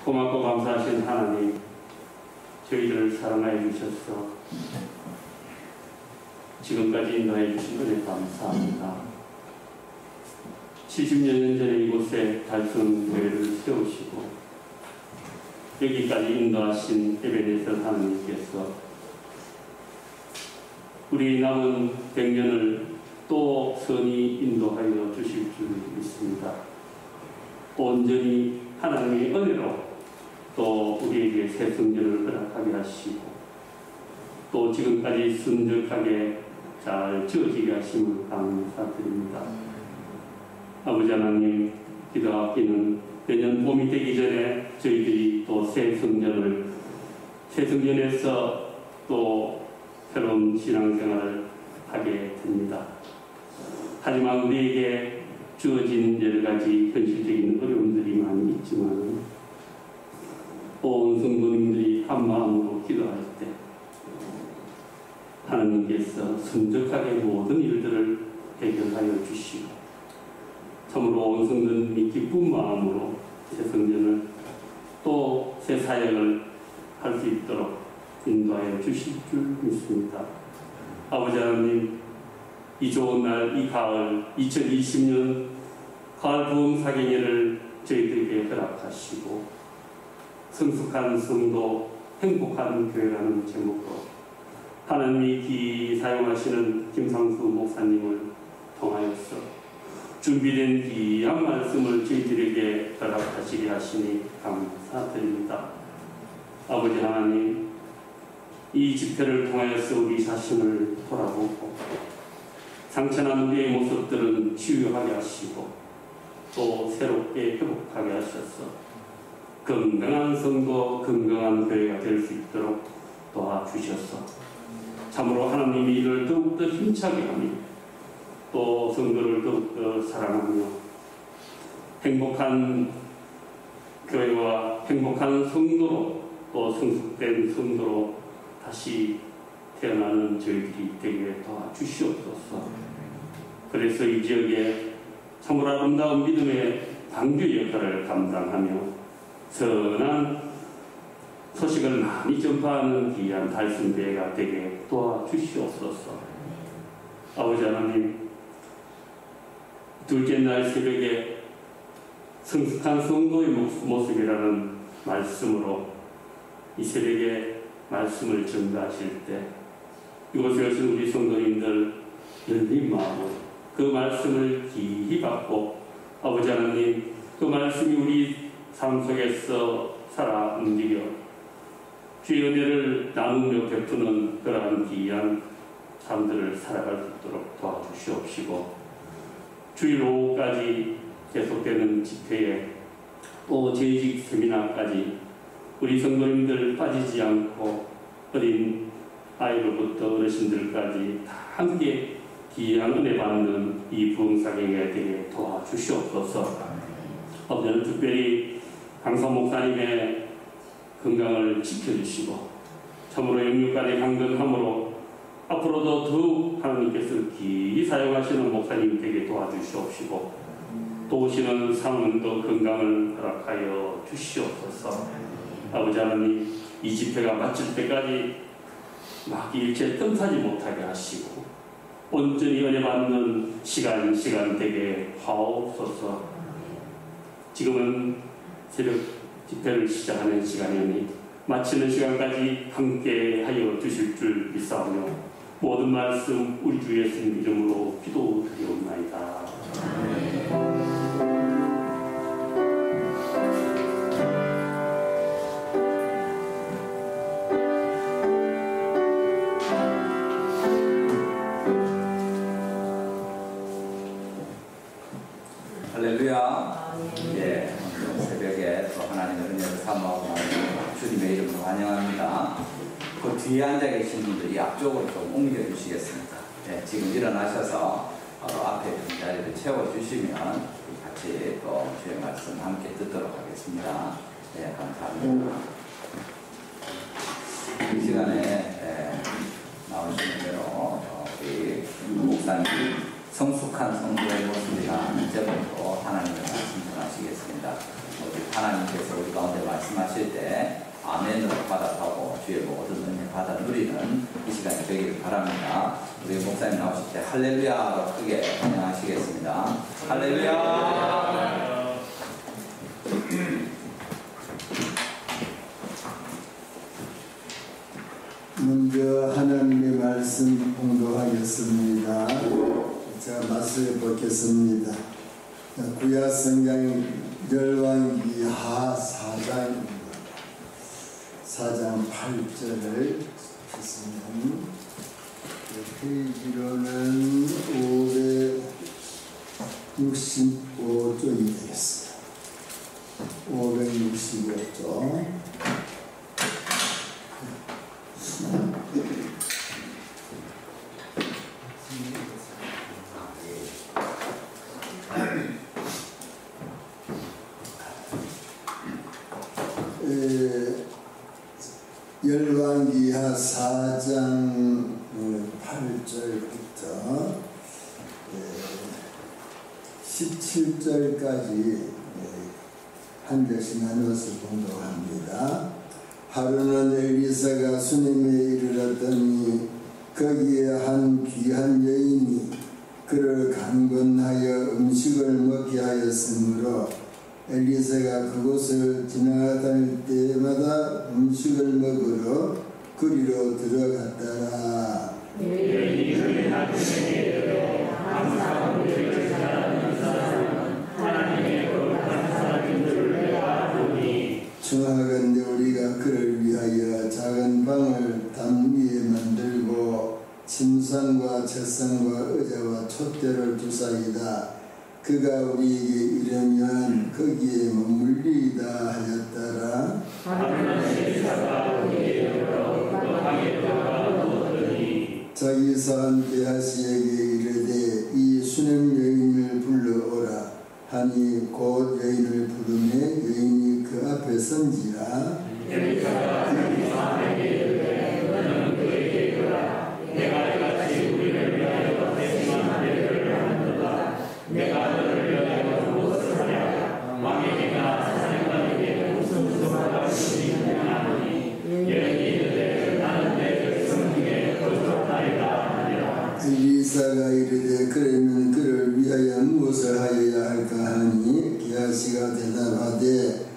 고맙고 감사하신 하나님, 저희들을 사랑하여 주셔서 지금까지 인도해 주신 은혜 감사합니다. 70년 전에 이곳에 달성교회를 세우시고 여기까지 인도하신 에베네zer 하나님께서 우리 남은 100년을 또 선히 인도하여 주실 줄 믿습니다. 온전히 하나님의 은혜로 또 우리에게 새 성전을 허락하게 하시고 또 지금까지 순적하게 잘 지어지게 하심을 감사드립니다. 아버지 하나님, 기도하기는 내년 봄이 되기 전에 저희들이 또 새 성전에서 또 새로운 신앙생활을 하게 됩니다. 하지만 우리에게 주어진 여러 가지 현실적인 어려움들이 많이 있지만 온 성도님들이 한 마음으로 기도할 때 하나님께서 순적하게 모든 일들을 해결하여 주시고 참으로 온 성도님이 기쁜 마음으로 새 성전을 또 새 사역을 할 수 있도록 인도하여 주실 줄 믿습니다. 아버지 하나님, 이 좋은 날, 이 가을 2020년 가을 부흥 사경회를 저희들에게 허락하시고 성숙한 성도, 행복한 교회라는 제목으로 하나님이 기 사용하시는 김상수 목사님을 통하여서 준비된 귀한 말씀을 저희들에게 허락하시게 하시니 감사드립니다. 아버지 하나님, 이 집회를 통하여서 우리 자신을 돌아보고 상처난 우리의 모습들은 치유하게 하시고 또 새롭게 회복하게 하셔서 건강한 성도, 건강한 교회가 될 수 있도록 도와주셔서 참으로 하나님이 이를 더욱더 힘차게 하며 또 성도를 더욱더 사랑하며 행복한 교회와 행복한 성도로 또 성숙된 성도로 다시 태어나는 저희들이 되게 도와주시옵소서. 그래서 이 지역에 참으로 아름다운 믿음의 당주 역할을 감당하며 선한 소식을 많이 전파하는 귀한 달성교회가 되게 도와주시옵소서. 아버지 하나님, 둘째 날 새벽에 성숙한 성도의 모습이라는 말씀으로 이 새벽에 말씀을 전가하실 때 이곳에 오신 우리 성도님들 열린 마음으로 그 말씀을 기히 받고 아버지 하나님, 그 말씀이 우리 삶 속에서 살아 움직여 주의 은혜를 나누며 베푸는 그러한 귀한 삶들을 살아갈 수 있도록 도와주시옵시고 주일 오후까지 계속되는 집회에 또 재직 세미나까지 우리 성도님들 빠지지 않고 어린 아이로부터 어르신들까지 다 함께 귀한 은혜 받는 이 부흥사경에 되게 도와주시옵소서. 오늘은 특별히 강서 목사님의 건강을 지켜주시고 참으로 영육간의 강건함으로 앞으로도 더욱 하나님께서 기히 사용하시는 목사님 되게 도와주시옵시고 또 오시는 상원도 건강을 허락하여 주시옵소서. 아버지 하나님, 이 집회가 마칠 때까지 막 일체 뜸타지 못하게 하시고 온전히 은혜 받는 시간 되게 하옵소서. 지금은 새벽 집회를 시작하는 시간이니 마치는 시간까지 함께 하여 주실 줄 믿사오며 모든 말씀 우리 주 예수님 이름으로 기도드리옵나이다. 할렐루야. 예, 오늘 새벽에 또 하나님의 은혜를 사모하고 주님의 이름으로 환영합니다. 그 뒤에 앉아 계신 분들이 앞쪽으로 좀 옮겨 주시겠습니다. 예, 지금 일어나셔서 바로 앞에 있는 자리를 채워주시면 같이 또 주의 말씀 함께 듣도록 하겠습니다. 예, 감사합니다. 이 시간에 나오시는 대로 우리 목사님 성숙한 성도의 모습이라는 제목으로 하나님의 말씀 전하시겠습니다. 하나님께서 우리 가운데 말씀하시는 받아 누리는 이 시간이 되기를 바랍니다. 우리 목사님 나오실 때 할렐루야로 크게 찬양하시겠습니다. 할렐루야. 먼저 하나님의 말씀 봉독하겠습니다. 제가 말씀을 보겠습니다. 구약 성경 열왕기하 4장 8절을 보시면 페이지로는 565쪽이 되겠습니다. 565쪽. 열왕기하 4장 8절부터 17절까지 한 절씩 나누어서 봉독합니다. 하루는 엘리사가 수넴에 이르렀더니 거기에 한 귀한 여인이 그를 강권하여 음식을 먹게 하였으므로 엘리사가 그곳을 지나다닐 때마다 음식을 먹으러 그리로 들어갔더라. 청하건대 우리가 그를 위하여 작은 방을 담 위에 만들고 침상과 책상과 의자와 촛대를 두사이다. 그가 우리에게 이르면 거기에 머물리이다 하였더라. 자기서 함께 하시에게 이르되 이 수넴 여인을 불러오라 하니 곧 여인을 부르매 여인이 그 앞에 선지라. 엘리사가 이르되 그러면 그를 위하여 무엇을 하여야 할까 하니 게하시가 대답하되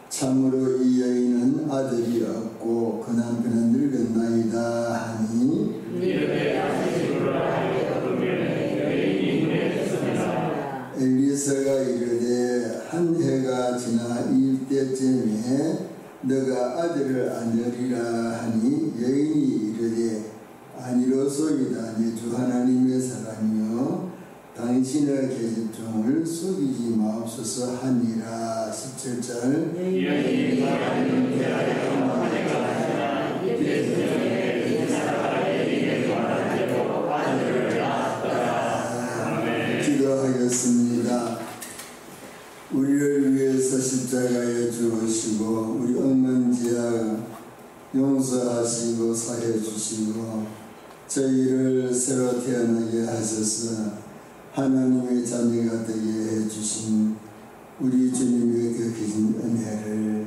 참으로 이 여인은 아들이 없고 그 남편은 늙었나이다 하니 엘리사가 이르되 한 해가 지나 이때쯤에 너가 아들을 안으리라 하니 여인이 이르되 아니로소이다. 내 주 하나님의 사랑이요 당신의 계집종을 속이지 마옵소서 하니라. 17절 기도하겠습니다. 우리를 위해서 십자가에 죽으시고 우리 억만지하 용서하시고 사해 주시고 저희를 새로 태어나게 하셔서 하나님의 자녀가 되게 해주신 우리 주님의 그 계신 은혜를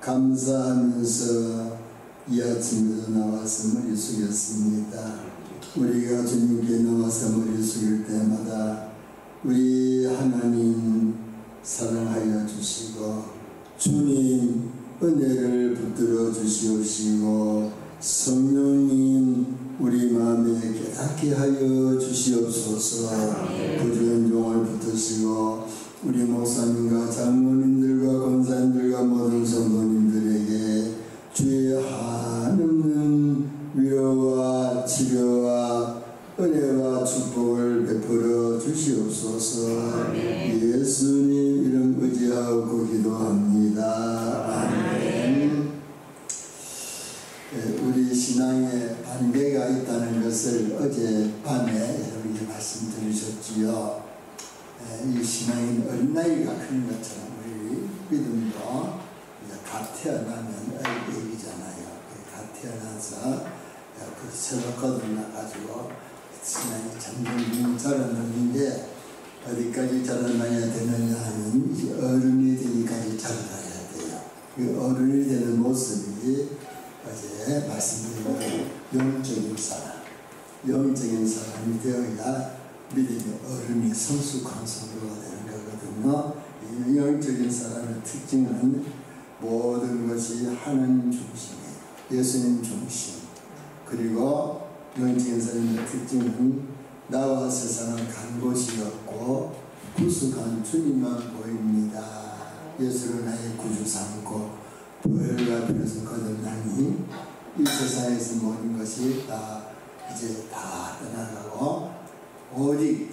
감사하면서 이 아침에도 나와서 머리 숙였습니다. 우리가 주님께 나와서 머리 숙일 때마다 우리 하나님 사랑하여 주시고 주님 은혜를 붙들어 주시옵시고 성령님 우리 마음에 깨닫게 하여 주시옵소서. 부지런 종을 붙으시고 우리 목사님과 장로님들과 권사님들과 모든 성도님들에게 주의 한없는 위로와 치료와 은혜와 축복을 베풀어 주시옵소서. 예수님 이름 의지하고 기도합니다. 아멘. 우리 신앙에 반대가 있다는 것을 어젯밤에 여러분이 말씀 들으셨지요. 이 신앙인 어린아이가 크는 것처럼 우리 믿음도 갓 태어나면 애기잖아요. 갓 태어나서 그 새로 거듭나가지고 신앙이 점점 자라나는데 어디까지 자라나야 되느냐 하면 이제 어른이 되기까지 자라나야 돼요. 그 어른이 되는 모습이 어제 말씀드린 어른이 되어야 믿음의 어른이 성숙한 성도가 되는 거거든요. 이 영적인 사람의 특징은 모든 것이 하나님 중심이에요. 예수님 중심. 그리고 영적인 사람의 특징은 나와 세상을 간 곳이 없고 구속한 주님만 보입니다. 예수를 나의 구주 삼고 보혈과 피로서 거듭나니 이 세상에서 모든 것이 이제 다 떠나가고 오직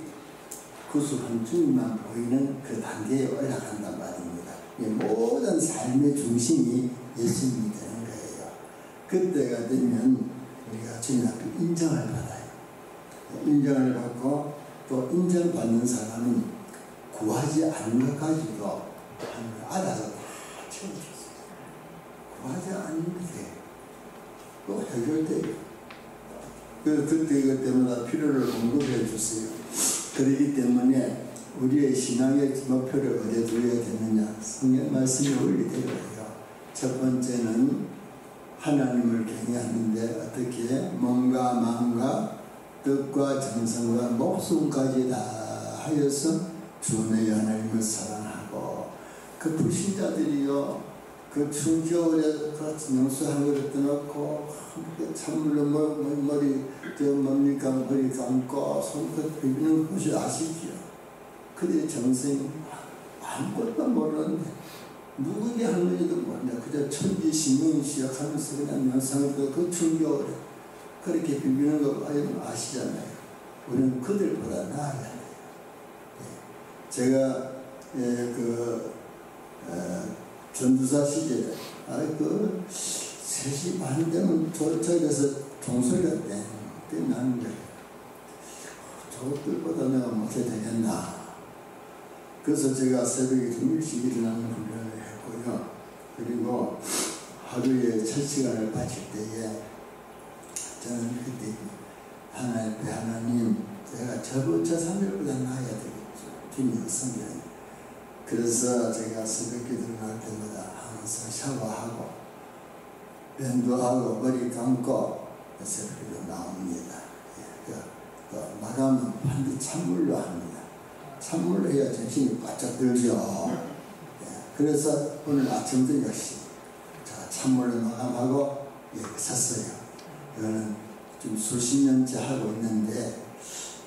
구속한 주님만 보이는 그 단계에 올라간단 말입니다. 모든 삶의 중심이 예수님이 되는 거예요. 그때가 되면 우리가 주님 앞에 인정을 받아요. 인정을 받고 또 인정받는 사람은 구하지 않은 것 가지고 알아서 다 채워줬어요. 구하지 않은 것에 또 해결돼요. 그래서 그때 그때마다 필요를 공급해 주세요. 그렇기 때문에 우리의 신앙의 목표를 어디에 두어야 되느냐? 성경 말씀이 원리대로예요. 첫 번째는 하나님을 경외하는데 어떻게 몸과 마음과 뜻과 정성과 목숨까지 다 하여서 주 너희 하나님을 사랑하고 그 불신자들이요 그 추운 겨울에 그 명수한 그릇 떠놓고 찬물로 머리 감고 손끝 비비는 것이 아시죠? 그들의 정성이 아무것도 모르는데 누구게 하는지도 모르는데 그저 천지 신명이 시작하면서 그냥 명상을 그 추운 겨울에 그렇게 비비는 거 아시잖아요. 우리는 그들보다 나아야 돼요. 제가 전두사 시절에 그 3시 반 되면 저쪽에서 종소리가 땡 나는 거예요. 저것들보다 내가 못해 되겠나. 그래서 제가 새벽에 좀 일찍 일어나는 훈련을 했고요. 그리고 하루에 첫 시간을 바칠 때에 저는 그때 하나님 제가 저 3일보다 나아야 되겠죠. 주님의 성경. 그래서 제가 새벽 기도를 할 때마다 항상 샤워하고 면도 하고 머리 감고 새벽 기도 나옵니다. 또 마감은 반드시 찬물로 합니다. 찬물로 해야 정신이 바짝 들죠. 그래서 오늘 아침도 역시 찬물로 마감하고 섰어요. 이거는 좀 수십 년째 하고 있는데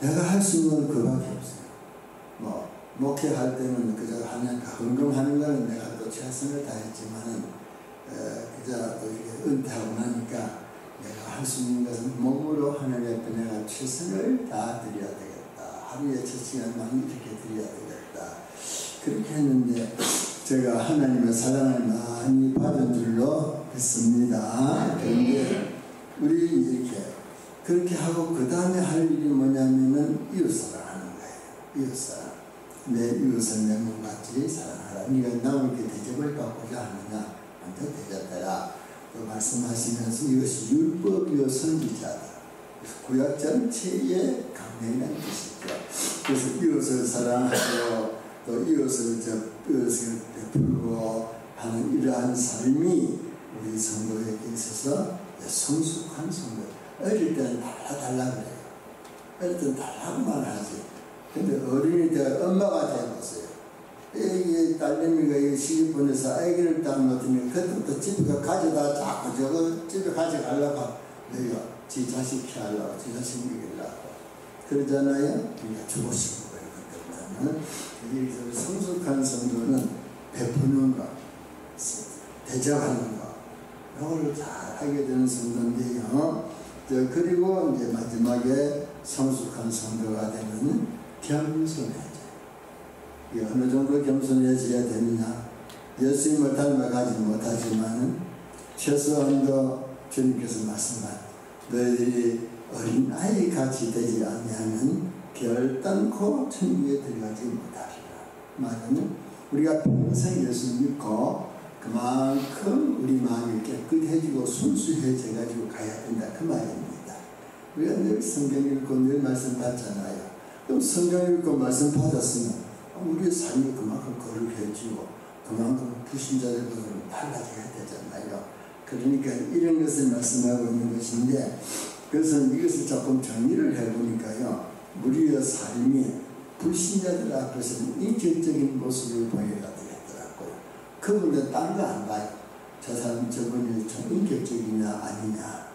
내가 할 수 있는 건 그밖에 없어요. 목회할 때는 그저 하는 헌금하는 거는 내가 또 최선을 다했지만은 그저 또 이렇게 은퇴하고 나니까 내가 할 수 있는 것은 몸으로 하나님 앞에 내가 최선을 다드려야 되겠다. 하루에 7시간만 이렇게 드려야 되겠다. 그렇게 했는데 제가 하나님의 사랑을 많이 받은 줄로 믿습니다. 그런데 우리 이렇게 그렇게 하고 그 다음에 할 일이 뭐냐면은 이웃사랑하는 거예요. 이웃사랑. 내 이웃을 내 몸같이 사랑하라. 네가 남에게 대접을 받고자 하느냐 먼저 대접해라. 또 말씀하시면서 이것이 율법이요 선지자다. 구약 전체의 강력한 뜻이죠. 그래서 이웃을 사랑하고 또 이웃을 베풀고 하는 이러한 삶이 우리 성도에게 있어서 성숙한 성도. 어릴 때는 달라 그래요. 어릴 때는 달라고만 하지. 근데 어른이 되어 엄마가 되어봤어요. 이 딸내미가 시집 보내서 아기를 딱 놓더니 그때부터 집에 가져다 자꾸 저거 집에 가져가려고 왜요? 지 자식 키우려고 지 자식 먹이려고 그러잖아요. 그러니까 주고 싶은 거예요. 그때부터는. 그래서 성숙한 성도는 베푸는 거, 대접하는 거 이걸 잘 하게 되는 성도인데요. 그리고 이제 마지막에 성숙한 성도가 되면 겸손해져요. 어느 정도 겸손해져야 되느냐? 예수님을 닮아가지 못하지만은 최소한도 주님께서 말씀한 너희들이 어린아이 같이 되지 아니하면 결단코 천국에 들어가지 못하리라. 말하면 우리가 평생 예수 믿고 그만큼 우리 마음이 깨끗해지고 순수해져가지고 가야 된다. 그 말입니다. 우리가 늘 성경 읽고 늘 말씀 받잖아요. 그럼 성경 읽고 말씀 받았으면 우리의 삶이 그만큼 거룩해지고 그만큼 불신자들보다는 달라져야 되잖아요. 그러니까 이런 것을 말씀하고 있는 것인데 그래서 이것을 조금 정리를 해보니까요. 우리의 삶이 불신자들 앞에서는 인격적인 모습을 보여야 되겠더라고요. 그분들 딴 거 안 봐요. 저 사람 저분이 좀 인격적이냐 아니냐,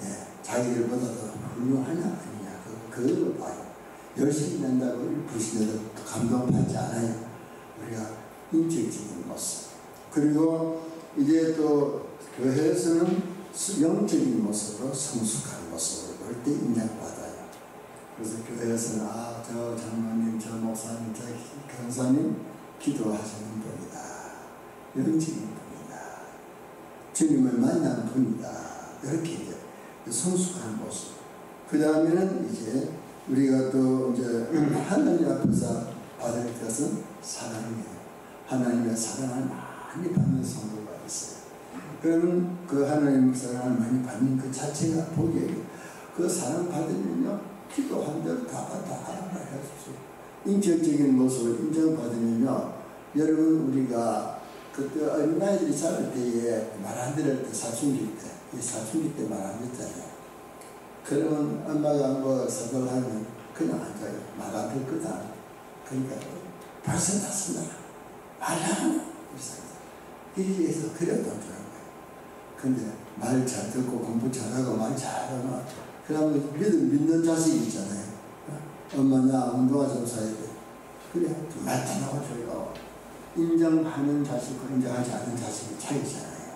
예, 자기들보다 더 훌륭하냐 아니냐, 그걸 봐요. 열심히 낸다고 불신자들 감동받지 않아요. 우리가 인격적인 모습. 그리고 이제 또 교회에서는 영적인 모습으로 성숙한 모습을 볼 때 인정받아요. 그래서 교회에서는 저 장로님, 저 목사님, 저 강사님 기도하시는 분이다. 영적인 분이다. 주님을 만난 분이다. 이렇게 이제 성숙한 모습. 그 다음에는 이제 우리가 또 이제 하나님 앞에서 받을 것은 사랑이에요. 하나님의 사랑을 많이 받는 성도가 있어요. 그러면 그 하나님의 사랑을 많이 받는 그 자체가 복이에요. 그 사랑 받으면요, 기도한 대로 다 알아봐야 해주세요. 인격적인 모습을 인정받으면요, 여러분 우리가 그때 어린아이들이 자랄 때에 말 안 들을 때 사춘기 때 말 안 듣잖아요. 그러면 엄마가 뭐 서둘러하면 그냥 앉아요. 말 안 들 거다. 그러니까 벌써 났습니다. 말하는 이렇게 해서 그려도 좋은 거예요. 근데 말 잘 듣고 공부 잘하고 말 잘하면 그러면 믿는 자식이 있잖아요. 엄마 나 운동화 좀 사야 돼. 그래 나타나줘요. 인정하는 자식과 인정하지 않는 자식이 차이잖아요.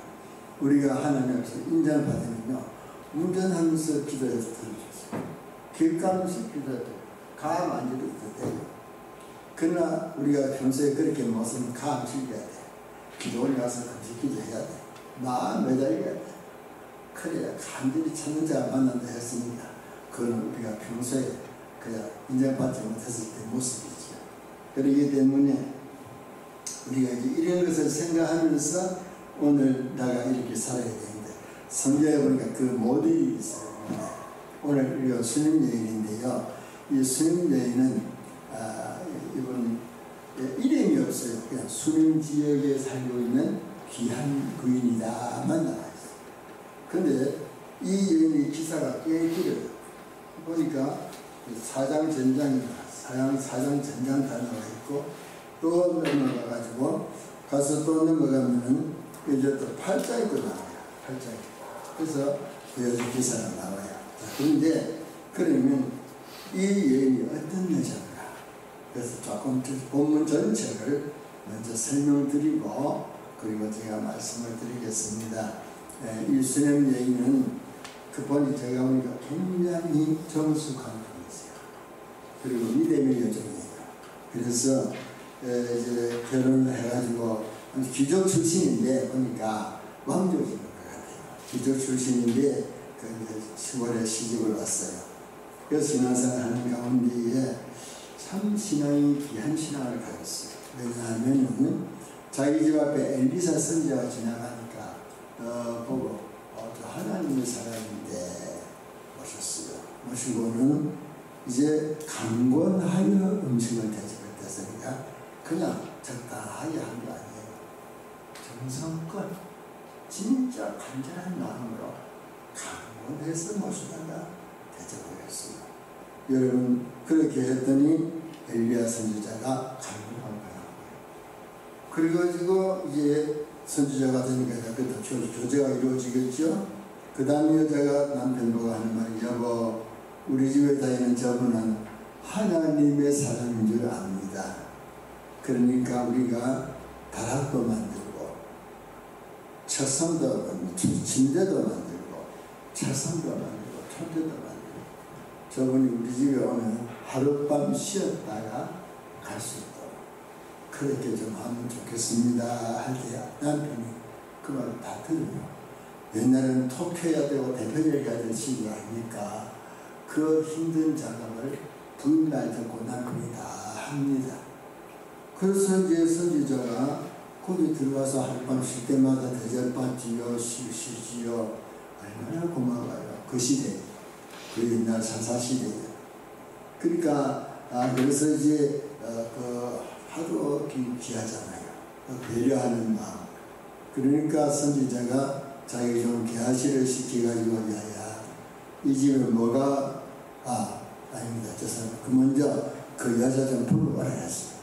우리가 하나님 앞에서 인정을 받으면요, 운전하면서 기도해서 들어주세요. 길 가면서 기도해도 가 만져도 돼요. 그러나 우리가 평소에 그렇게 못하면 가 안 즐겨야 돼. 기도원에 가서 금식 기도해야 돼. 마음 매달려야 돼. 그래야 간절히 찾는 자가 만난다 했으니까 그건 우리가 평소에 그냥 인정받지 못했을 때 모습이죠. 그렇기 때문에 우리가 이제 이런 것을 생각하면서 오늘 내가 이렇게 살아야 되는데, 성경에 보니까 그 모델이 있어요. 오늘 우리가 수님 여인인데요. 이 수님 여인은 이분 이름이 없어요. 그냥 수님 지역에 살고 있는 귀한 부인이다만 나와 있어요. 근데 이 여인의 기사가 꽤 길어요. 보니까 사장 전장 다 나와 있고, 또 넘어가가지고 가서 또 넘어가면은 이제 또 8장이 또 나와요. 8장이. 그래서 여자 기사가 나와요. 그런데 그러면 이 여인이 어떤 여자인가? 그래서 조금 본문 전체를 먼저 설명드리고 그리고 제가 말씀을 드리겠습니다. 이 수냄 여인은 그분이 제가 보니까 굉장히 정숙한 분이세요. 그리고 믿음의 여정이에요. 그래서 이제 결혼을 해가지고 귀족 출신인데 보니까 왕족인 것 같아요. 귀족 출신인데 그 이제 10월에 시집을 왔어요. 그래서 신앙생활 하는 가운데에 참 신앙이 귀한 신앙을 가졌어요. 왜냐하면 자기 집 앞에 엘리사 선지자가 지나가니까 보고 저 하나님의 사람인데 모셨어요. 모시고는 이제 강권하여 음식을 대접을 했으니까 그냥 적당하게 한 게 아니에요. 정성껏 진짜 간절한 마음으로 강권해서 모시다가 대접을 했어요. 여러분 그렇게 했더니 엘리야 선지자가 강권한 거예요. 그래가지고 이제 선지자가 되니까 그때 교제가 이루어지겠죠. 그 다음 여자가 남편 보고 하는 말이, 여보 우리 집에 다니는 저분은 하나님의 사람인 줄 압니다. 그러니까 우리가 다락도 만들고 책상도 만들고 침대도 만들고 책상도 만들고 천대도 만들고 저분이 우리 집에 오면 하룻밤 쉬었다가 갈 수 있도록 그렇게 좀 하면 좋겠습니다 할 때 남편이 그 말을 다 들어요. 옛날에는 톡해야 되고 대표를 해야 될 시기 아닙니까? 그 힘든 작업을 분날 듣고 남편이 다 합니다. 그래서 이제 선지자가 거기 들어가서 하룻밤 쉴 때마다 대접받지요, 쉬지요. 얼마나 고마워요. 그 시대, 그 옛날 사사시대에. 그러니까 그래서 이제 하도 귀하잖아요. 배려하는 마음. 그러니까 선지자가 자기 좀 개화시를 시켜가지고, 야야 이 집에 뭐가 아닙니다. 저 사람 그 먼저 그 여자 좀 불러와라 했어요.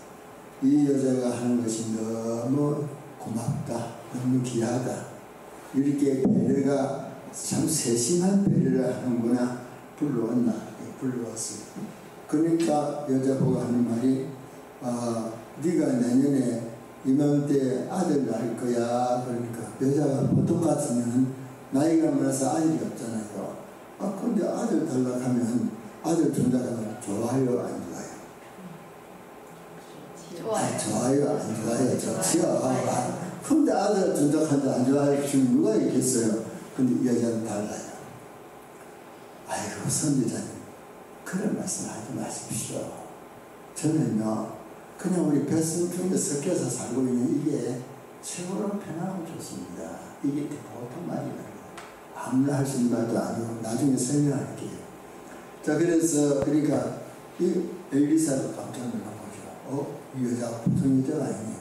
이 여자가 하는 것이 너무 고맙다, 너무 귀하다, 이렇게 배려가 참 세심한 배려를 하는구나. 불러왔어요. 그러니까 여자 보고 하는 말이 네가 내년에 이맘때 아들 낳을 거야. 그러니까 여자가 보통 같으면 나이가 많아서 아들이 없잖아요. 근데 아들 달라고 하면 아들 준다고 하면 좋아요, 안 좋아요? 좋아요, 안 좋아요? 좋지요. 근데 아들 준다고 하는데 안 좋아요? 지금 누가 있겠어요? 근데 여자는 달라요. 아이고, 선지자님, 그런 말씀 하지 마십시오. 저는요, 그냥 우리 뱃속에 섞여서 살고 있는 이게 최고로 편하고 좋습니다. 이게 보통 말이 아니에요. 아무나 할 수 있는 말도 아니고 나중에 설명할게요. 자, 그러니까 이 엘리사도 깜짝 놀라보죠. 이 여자가 보통 여자가 아니네.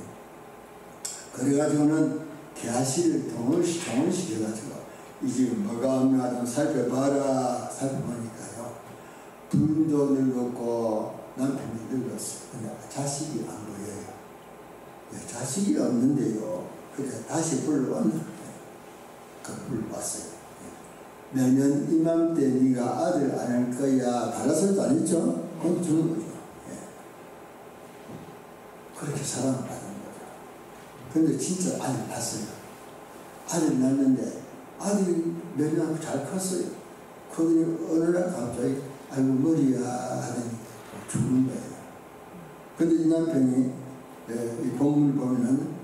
그래가지고는 게하시를 동을 시켜가지고 이 집에 뭐가 없나 좀 살펴봐라. 살펴보니까요, 부인도 늙었고 남편이 늙었어요. 근데 자식이 안 보여요. 자식이 없는데요. 그래 다시 불러왔는데 불러왔어요. 내년 이맘때 네가 아들 안 할 거야. 달라서도 안 했죠? 그건 주는 거죠. 그렇게 사랑을 받는 거죠. 근데 진짜 아들 낳았어요. 아들 낳았는데 아들이 몇 년 잘 컸어요. 그러더니 어느 날 갑자기 아이고 머리야 하더니 죽는 거예요. 근데 이 남편이 이 본문을 보면은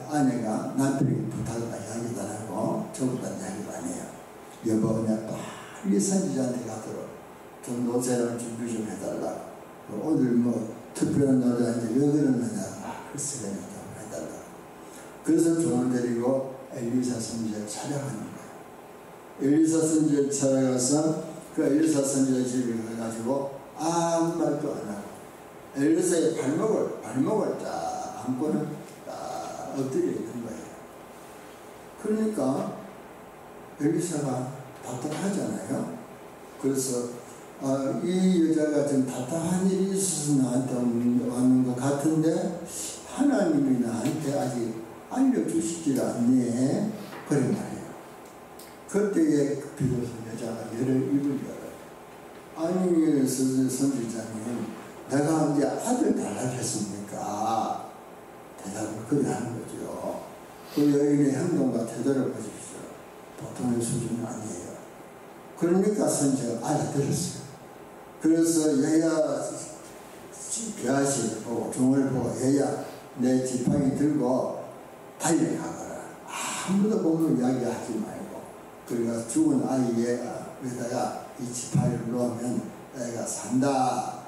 아내가 남편에게 부탁을 이야기도 안 하고 저보다 이야기도 안 해요. 여보, 그냥 빨리 선지자한테 가도록 좀 노세를 준비 좀 해달라. 오늘 뭐 특별한 노래인데 왜 그러느냐. 글쎄 좀 해달라. 그래서 종을 데리고 엘리사 선지자를 찾아가는 거예요. 엘리사 선지자를 찾아가서 그 엘리사 선지자 집에 가가지고 아무 말도 안 하고 엘리사의 발목을 딱 안고는 딱 엎드려 있는 거예요. 그러니까 엘리사가 답답하잖아요. 그래서 이 여자가 좀 답답한 일이 있어서 나한테 왔는 것 같은데 하나님이 나한테 아직 알려주시질 않네. 그런 말이에요. 그때에 비로소 여자가 입을 열어요. 아니 선지자님, 내가 이제 아들 달라겠습니까? 대답을 그렇게 하는 거죠. 그 여인의 행동과 태도를 보십시오. 보통의 수준은 아니에요. 그러니까 선지자가 알아들었어요. 그래서 얘야 게하시를 보고 종을 보고 얘야 내 지팡이 들고 달려가거라. 아무도 보면 이야기하지 말고. 그러니까 죽은 아이에다가 이 지팡이를 놓으면 애가 산다.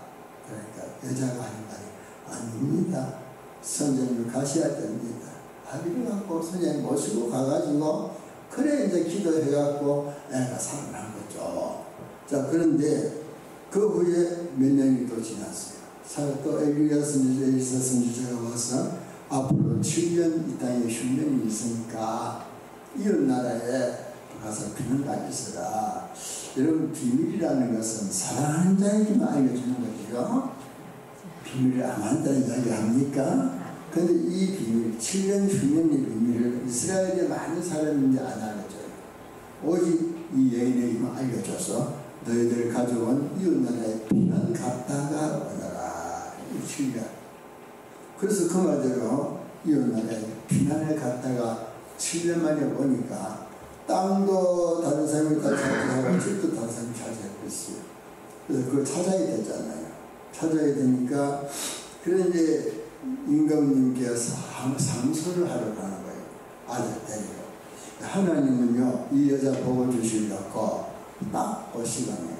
그러니까 여자가 하는 말이 아닙니다. 선생님을 가셔야 됩니다. 아비를 갖고 선생님 모시고 가가지고 그래 이제 기도해갖고 애가 살아난 거죠. 자, 그런데 그 후에 몇 년이 또 지났어요. 또 엘리사 선지자가 와서 앞으로 7년 이 땅에 흉년이 있으니까 이런 나라에 가서 비밀을 알려서라. 여러분, 비밀이라는 것은 사랑하는 자에게만 알려주는 거죠. 비밀을 안 한다는 이야기 합니까? 근데 이 비밀, 7년 흉년의 비밀을 이스라엘에 많은 사람인지 안 알려줘요. 오직 이 여인에게만 알려줘서 너희들 가져온 이웃나라에 피난 갔다가 오너라. 이 7년. 그래서 그 말대로 이웃나라에 피난을 갔다가 7년 만에 오니까 땅도 다른 사람이 다 차지하고 집도 다른 사람이 차지하고 있어요. 그래서 그걸 찾아야 되잖아요. 찾아야 되니까 그런데 임금님께서 상소를 하러 가는 거예요. 아들 데리고. 하나님은요, 이 여자 복을 주시려고 딱 그 시간에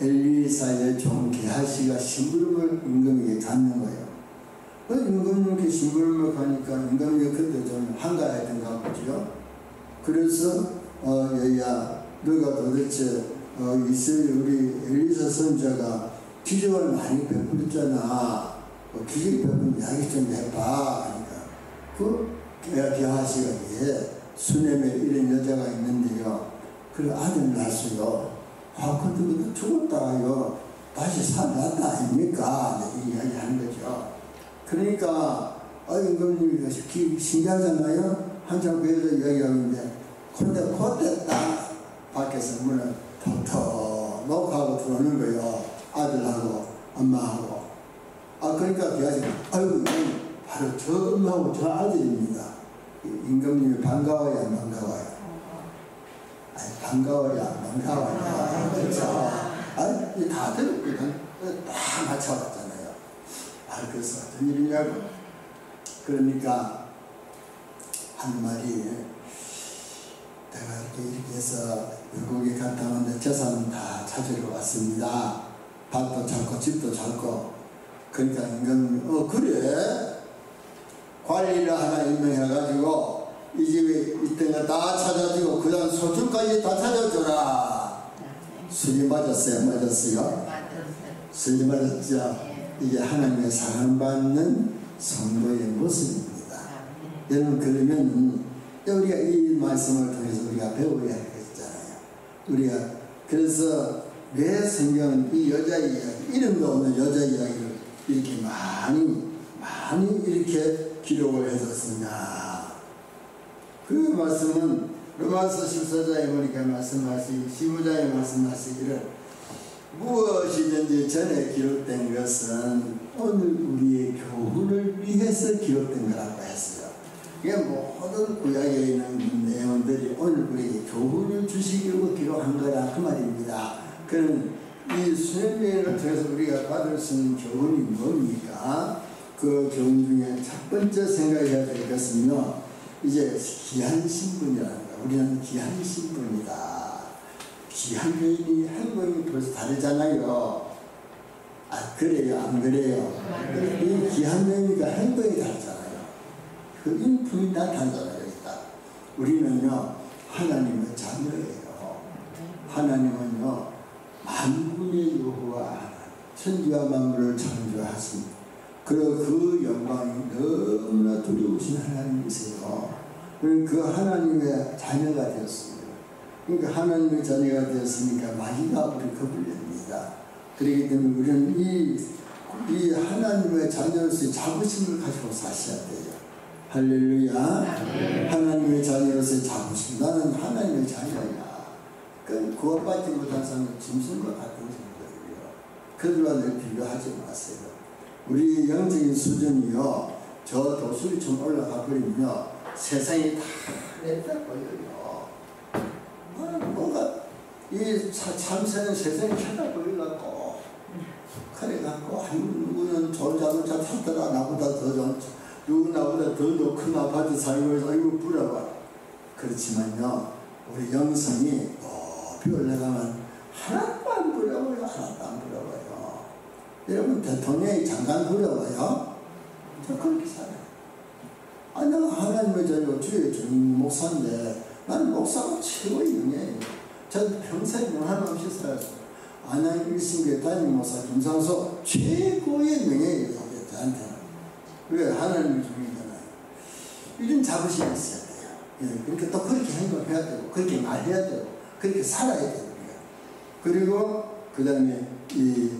엘리사의 종 게하시가 심부름을 임금에게 갖는 거예요. 그 임금님께 심부름을 가니까 임금님이 그때 좀 한가했던가 보죠. 그래서 얘야, 너가 도대체 우리 엘리사 선자가 기적을 많이 베풀었잖아. 기적이 베푼 이야기 좀 해봐. 그러니까 그 게하시가 수넴에 이런 여자가 있는데요. 그 아들 낳았어요. 근데 죽었다가요 다시 살아났다 아닙니까? 이 이야기 하는 거죠. 그러니까 임금님이 신기하잖아요. 한참 그 여자 이야기하는데 그때 딱 밖에서 문을 턱턱 놓고 하고 들어오는 거예요. 아들하고 엄마하고. 그러니까 그 아저씨가 아이고 바로 저 엄마하고 저 아들입니다. 임금님이 반가워야 안 반가워요? 반가워야 안 반가워요? 그렇죠. 다들 그냥 다 맞춰봤잖아요. 그래서 어떤 일이냐고. 그러니까 한 말이 내가 이렇게 해서 외국에 갔다 오는데 재산은 다 찾으러 왔습니다. 밭도 찾고 집도 찾고. 그러니까 임금님이 그래? 관리를 하나 임명해가지고 이 집에 있던 거 다 찾아주고 그 다음 소출까지 다 찾아줘라. 순이 맞았어요? 맞았어요? 순이 맞았죠? 이게 하나님의 사랑받는 성도의 모습입니다. 여러분 그러면 우리가 이 말씀을 통해서 우리가 배워야 하겠잖아요. 우리가 그래서 왜 성경은 이 여자 이야기, 이름도 없는 여자 이야기를 이렇게 많이 이렇게 기록을 해뒀느냐. 그 말씀은 로마서 14장에 보니까 말씀하시기 15장에 말씀하시기를 무엇이든지 전에 기록된 것은 오늘 우리의 교훈을 위해서 기록된 거라고 했어요. 이게 모든 구약에 있는 내용들이 오늘 우리에게 교훈을 주시기 위해 기록한 거라 그 말입니다. 그럼 이 수행여행을 통해서 우리가 받을 수 있는 교훈이 뭡니까? 그 교훈 중에 첫 번째 생각해야 될 것은요, 이제 귀한 신분이라는 거야. 우리는 귀한 신분이다. 귀한 여인이 행동이 벌써 다르잖아요. 그래요? 안 그래요? 이 귀한 여인이가 행동이 다르잖아요. 그 인품이 나타나잖아요. 일단 우리는요 하나님의 자녀예요. 하나님은요 만군의 여호와 천지와 만물을 창조하신 그 영광이 너무나 두려우신 하나님이세요. 그 하나님의 자녀가 되었습니다. 그러니까 하나님의 자녀가 되었으니까 마귀가 우리 겁을 냅니다. 그렇기 때문에 우리는 이 하나님의 자녀로서의 자부심을 가지고 사셔야 돼요. 할렐루야. 하나님의 자녀로서의 자부심. 나는 하나님의 자녀야. 그 구원받지 못한 사람은 짐승과 같은 존재예요. 그들과 늘 비교하지 마세요. 우리 영적인 수준이요, 저 도수리 좀 올라가 버리면요 세상이 다 내다 보여요. 뭔가 이 참새는 세상이 쳐다 보여갖고 그래갖고 누구는 졸자마자 탔더라, 나보다 더 좋은, 누구 나보다 더 큰 아파트 살고 있어, 이거 부러워. 그렇지만요 우리 영성이 높이 올라가면 하나도 안 부러워요. 하나도 안 부러워요. 여러분 대통령이 장관 부러워요? 저 그렇게 살아요. 내가 하나님의 자녀 주의 주님 목사인데 나는 목사가 최고의 명예예요. 저도 평생 명함 없이 살았어요. 안양 일신교회 담임 목사 김상수 최고의 명예예요. 저한테는. 왜? 하나님의 종이잖아요. 이런 자부심이 있어야 돼요. 예, 그러니까 또 그렇게 행동해야 되고 그렇게 말해야 되고 그렇게 살아야 돼요. 그리고 그 다음에 이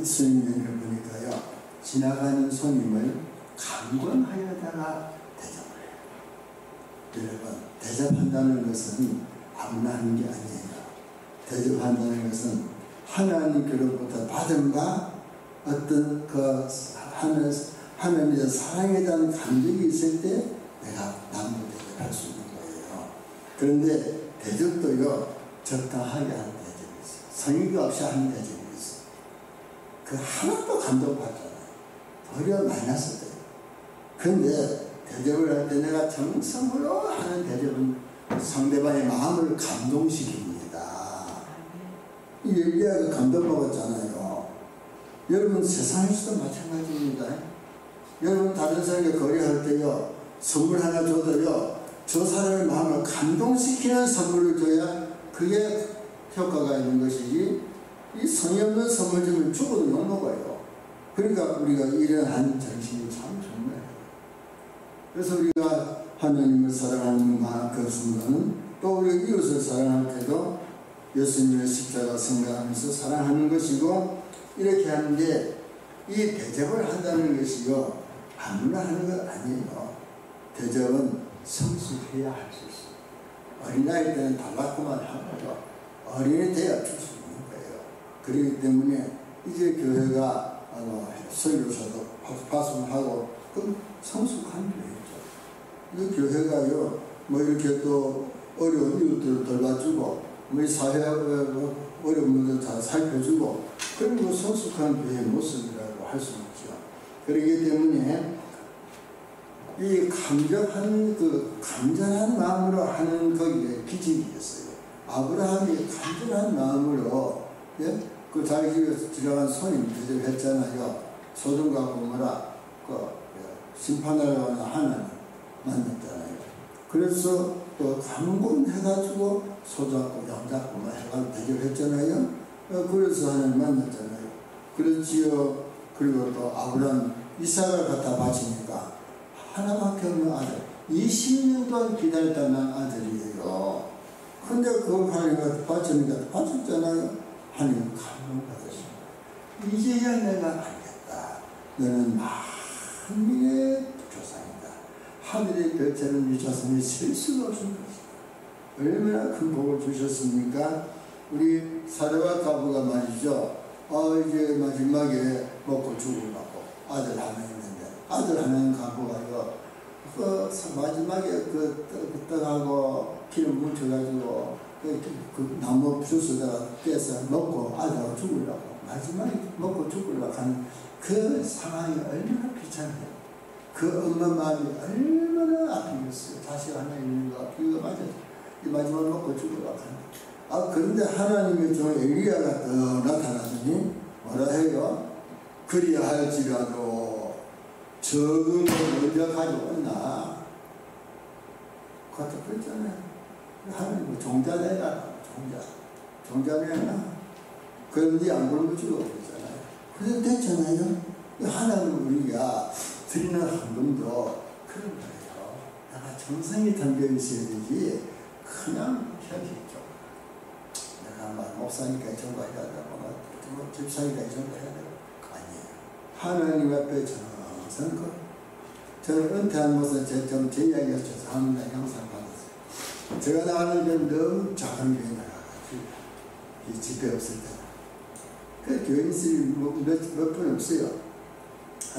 수행령을 보니까요 지나가는 손님을 강권하여다가 대접을 해요. 여러분 대접한다는 것은 아무나 하는 게 아니에요. 대접한다는 것은 하나님께로부터 받은 바 어떤 그 하나님의 사랑에 대한 감정이 있을 때 내가 남도 대접할 수 있는 거예요. 그런데 대접도요 적당하게 하는 대접이 있어요. 성의가 없이 하는 대접이 있어요. 그 하나도 감동받잖아요. 도리어 마이너스 돼요. 그런데 대접을 할 때 내가 정성으로 하는 대접은 상대방의 마음을 감동시킵니다. 이 엘리야가 감동받았잖아요. 여러분 세상에서도 마찬가지입니다. 여러분 다른 사람에게 거래할 때요 선물 하나 줘도요 저 사람의 마음을 감동시키는 선물을 줘야 그게 효과가 있는 것이지 이 성의 없는 선물 주면 죽어도 욕 먹어요. 그러니까 우리가 이러한 정신이 참 중요해요. 그래서 우리가 하나님을 사랑하는 그 순간은 또 우리 이웃을 사랑할 때도 예수님의 십자가 생각하면서 사랑하는 것이고, 이렇게 하는데 이 대접을 한다는 것이요 아무나 하는 것 아니에요. 대접은 성숙해야 할 수 있어요. 어린아이 때는 달라고만 하고요, 어린이 돼야 줄 수 있는 거예요. 그렇기 때문에 이제 교회가 설교사도 파송하고 그럼 성숙한 교회죠. 이 교회가요 뭐 이렇게 또 어려운 이웃들을 돌봐주고 우리 사회 어려운 분들 다 살펴주고, 그리고 성숙한 교회의 모습이라고 할 수 있죠. 그렇기 때문에 이 간절한 마음으로 하는 거기에 기질이 있어요. 아브라함이 간절한 마음으로, 예? 그 자기 집에서 지나간 손님 대접했잖아요. 소돔과 고모라 심판하러 가는 하나님 만났잖아요. 그래서 또 강권해가지고 소잡고 양잡고 해가지고 대접했잖아요. 그래서 하나님 만났잖아요. 그렇지요. 그리고 또 아브라함 이삭을 갖다 바치니까 하나밖에 없는 아들, 20년 동안 기다렸다는 아들이에요. 근데 그걸 하나님 바치니까 바쳤잖아요. 하나님 감동받으십니다. 이제야 내가 알겠다. 너는 만민의 조상이다. 하늘의 별처럼 이 자손이 셀 수가 없는 것이다. 얼마나 큰 복을 주셨습니까? 우리 사례와 가부가 말이죠. 이제 마지막에 먹고 죽을 받고 아들 하나 있는데, 아들 하나는 가부가요. 마지막에 그 떡하고 기름 뭉쳐가지고 그 나무 주스다가 떼서 먹고 아들하고 죽으려고, 마지막에 먹고 죽으려고 하는 그 상황이 얼마나 비참해요. 그 엄마 마음이 얼마나 아프겠어요. 자식 하나 있는 거, 이거 맞아. 이 마지막 먹고 죽으려고 하는. 그런데 하나님의 종 엘리야가 또 나타나더니 뭐라 해요? 그리야 할지라도 적은 먼저 가져왔나? 그것도 그랬잖아요. 하나님 종자 내라, 종자 내라. 그런데 안 굶어주고 그랬잖아요. 그래서 됐잖아요. 하나님 우리가 드리는 헌금도 그런 거예요. 내가 정성이 담겨 있어야 되지, 그냥 현실적. 내가 목사니까 전과해야 되고, 집사니까 전과해야 되고, 아니에요. 하나님 앞에 정성껏. 저는 은퇴한 것은 제 이야기가 죄송합니다. 영상 받았어요. 제가 나가는 건 너무 작은 교회 나가가지고, 이 집회 없을 때. 그 교인들이 몇 분 없어요.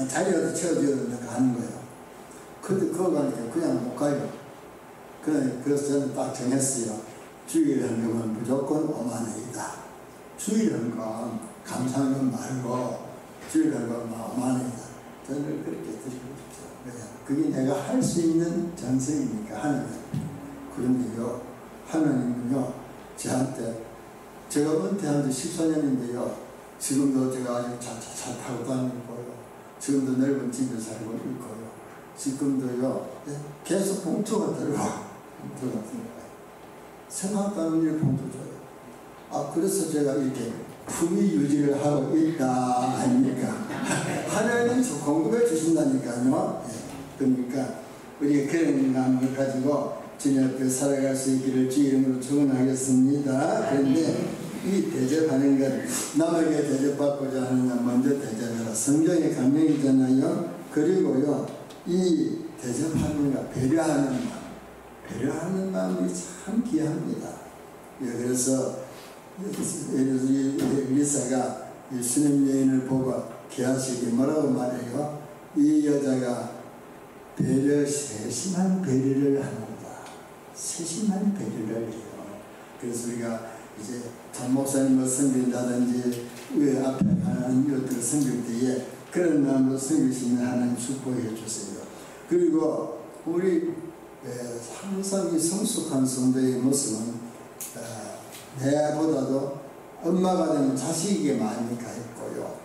자리라도 채워줘야 내가 하는 거예요. 근데 그거 가니까 그냥 못 가요. 그래서 저는 딱 정했어요. 주일 헌금은 무조건 5만 원이다. 주일 헌금, 감사헌금 말고 주일 헌금 5만 원이다. 저는 그렇게 드리고 싶죠. 왜냐, 그게 내가 할 수 있는 정성이니까 하는 거예요. 그런데요, 하나님은요, 저한테, 제가 은퇴한 지 14년인데요, 지금도 제가 아주 차 타고 다니고요. 지금도 넓은 집에 살고 있고요. 지금도요, 계속 봉투가 들어와. 봉투가 들어와요. 생각도 안 하는 일 봉투 줘요. 그래서 제가 이렇게 품위 유지를 하고 있다, 아닙니까? 하나님 공급해 주신다니까요. 그러니까, 우리가 그런 마음을 가지고 주님 앞에 살아갈 수 있기를 주 이름으로 축원하겠습니다. 그런데 이 대접하는 것, 남에게 대접받고자 하는 것 먼저 대접해라. 성경의 강령이잖아요. 그리고요, 이 대접하는 것, 배려하는 마음이 참 귀합니다. 그래서 엘리사가 수냄 여인을 보고 게하시기 뭐라고 말해요? 이 여자가 세심한 배려를 합니다. 세심한 배려를 해요. 그래서 우리가 이제 전 목사님을 섬긴다든지 왜 앞에 가는 이것들을 섬길 때에 그런 마음으로 섬길 수 있는 하나님 축복해 주세요. 그리고 우리 항상 이 성숙한 성도의 모습은 내보다도 엄마가 되면 자식에게 마음이 가 있고요.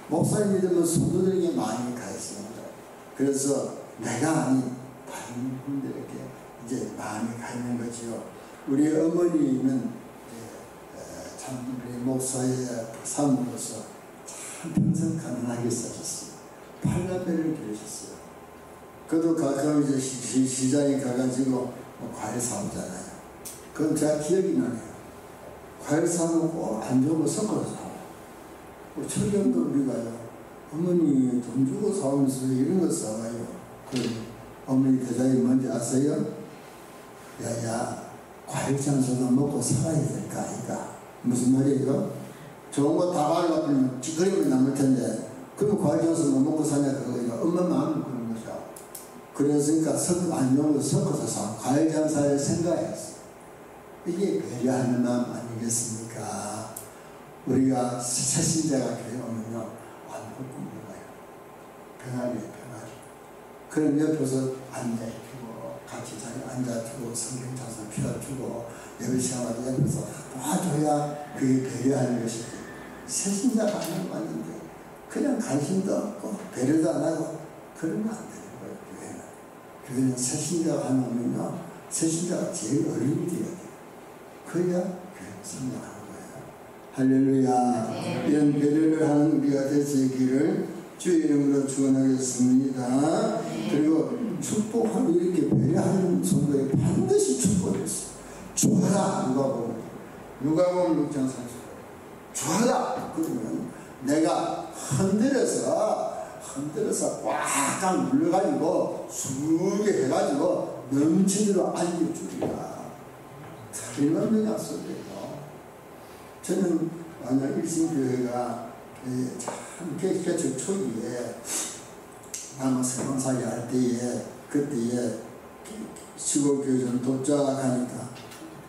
목사님이 되면 성도들에게 마음이 가 있습니다. 그래서 내가 아닌 다른 분들에게 이제 마음이 가 있는 거지요. 우리 어머니는 참 우리 목사의 삶으로서 참 평생 가난하게 사셨어요. 8남매를 기르셨어요. 그도 가끔 이제 시장에 가가지고 과일 사오잖아요. 그건 제가 기억이 나네요. 과일 사놓고 안 좋은 거 섞어서 사와요. 철경도 우리가요. 어머니 돈 주고 사오면서 이런 거 사와요. 그 어머니 대답이 뭔지 아세요? 야야, 과일 장소도 먹고 살아야 될까 아이가. 무슨 말이에요? 좋은 거 다 발라버리면 찌그러면 남을 텐데 그럼 과일 장소 뭐 먹고 사냐 그거예요. 엄마 마음은 그런 거죠. 그래서니까 안 좋은 거 섞어서 사. 과일 장사를 생각했어. 이게 배려하는 마음 아니겠습니까? 우리가 새신자가 교회 오면요, 아무것도 몰라요. 병아리에요, 병아리. 그럼 옆에서 앉아주고, 같이 자리 앉아주고, 성경 자서 펴주고, 예배 시간마다 옆에서 도와줘야 그게 배려하는 것이지. 새신자가 하는 거 아닌데, 그냥 관심도 없고, 배려도 안 하고, 그러면 안 되는 거예요, 교회는. 교회는 새신자가 하면요, 새신자가 제일 어른이 돼야 돼요. 그래야 교회는 성장하는 거예요. 할렐루야. 네. 이런 배려를 하는 우리가 될 수 있기를 주의 이름으로 축원하겠습니다. 네. 그리고 축복하고 이렇게 배려하는 성도에 반드시 축복이 있어요. 주하라. 누가복음 6장 30절. 주하라. 그러면 내가 흔들어서 꽉 눌러가지고 수게 해가지고 넘치도록 알려주리라. 틀림없는 약속이에요. 저는 만약 일신교회가 참 개척 초기에 아마 세방사기 할 때에 그때에 시골교회 좀 도착하니까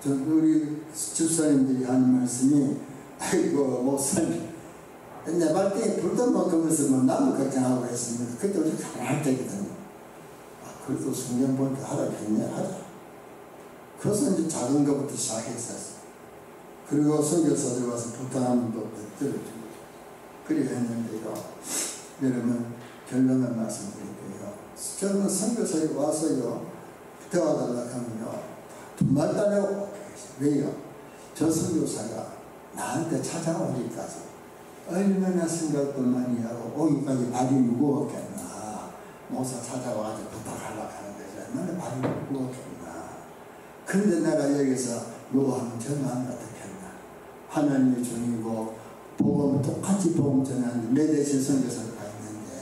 우리 집사님들이 하는 말씀이 아이고 목사님 내 발등에 불도 못 끄면서 뭐 나무 걱정하고 했습니다. 그때 우리 가만히 되거든요. 그래도 성경 보니까 하라겠네 하자. 그래서 이제 작은 것부터 시작했었어요. 그리고 선교사들 와서 부탁하면 또 들어주고 그래 했는데요. 여러분 결론을 말씀드릴게요. 저는 선교사에 와서요 도와달라고 하면요 두말 따내고 왜요? 저 선교사가 나한테 찾아오기까지 얼마나 생각도 많이 하고 오기까지 발이 무거웠겠나. 목사 찾아와가지고 부탁하려고 하는데 얼마나 발이 무거웠겠나. 그런데 내가 여기서 누구 하면 저 마음 어떻겠나. 하나님의 종이고 복음을 똑같이 복음 전하는데 내 대신 선교사를 가 있는데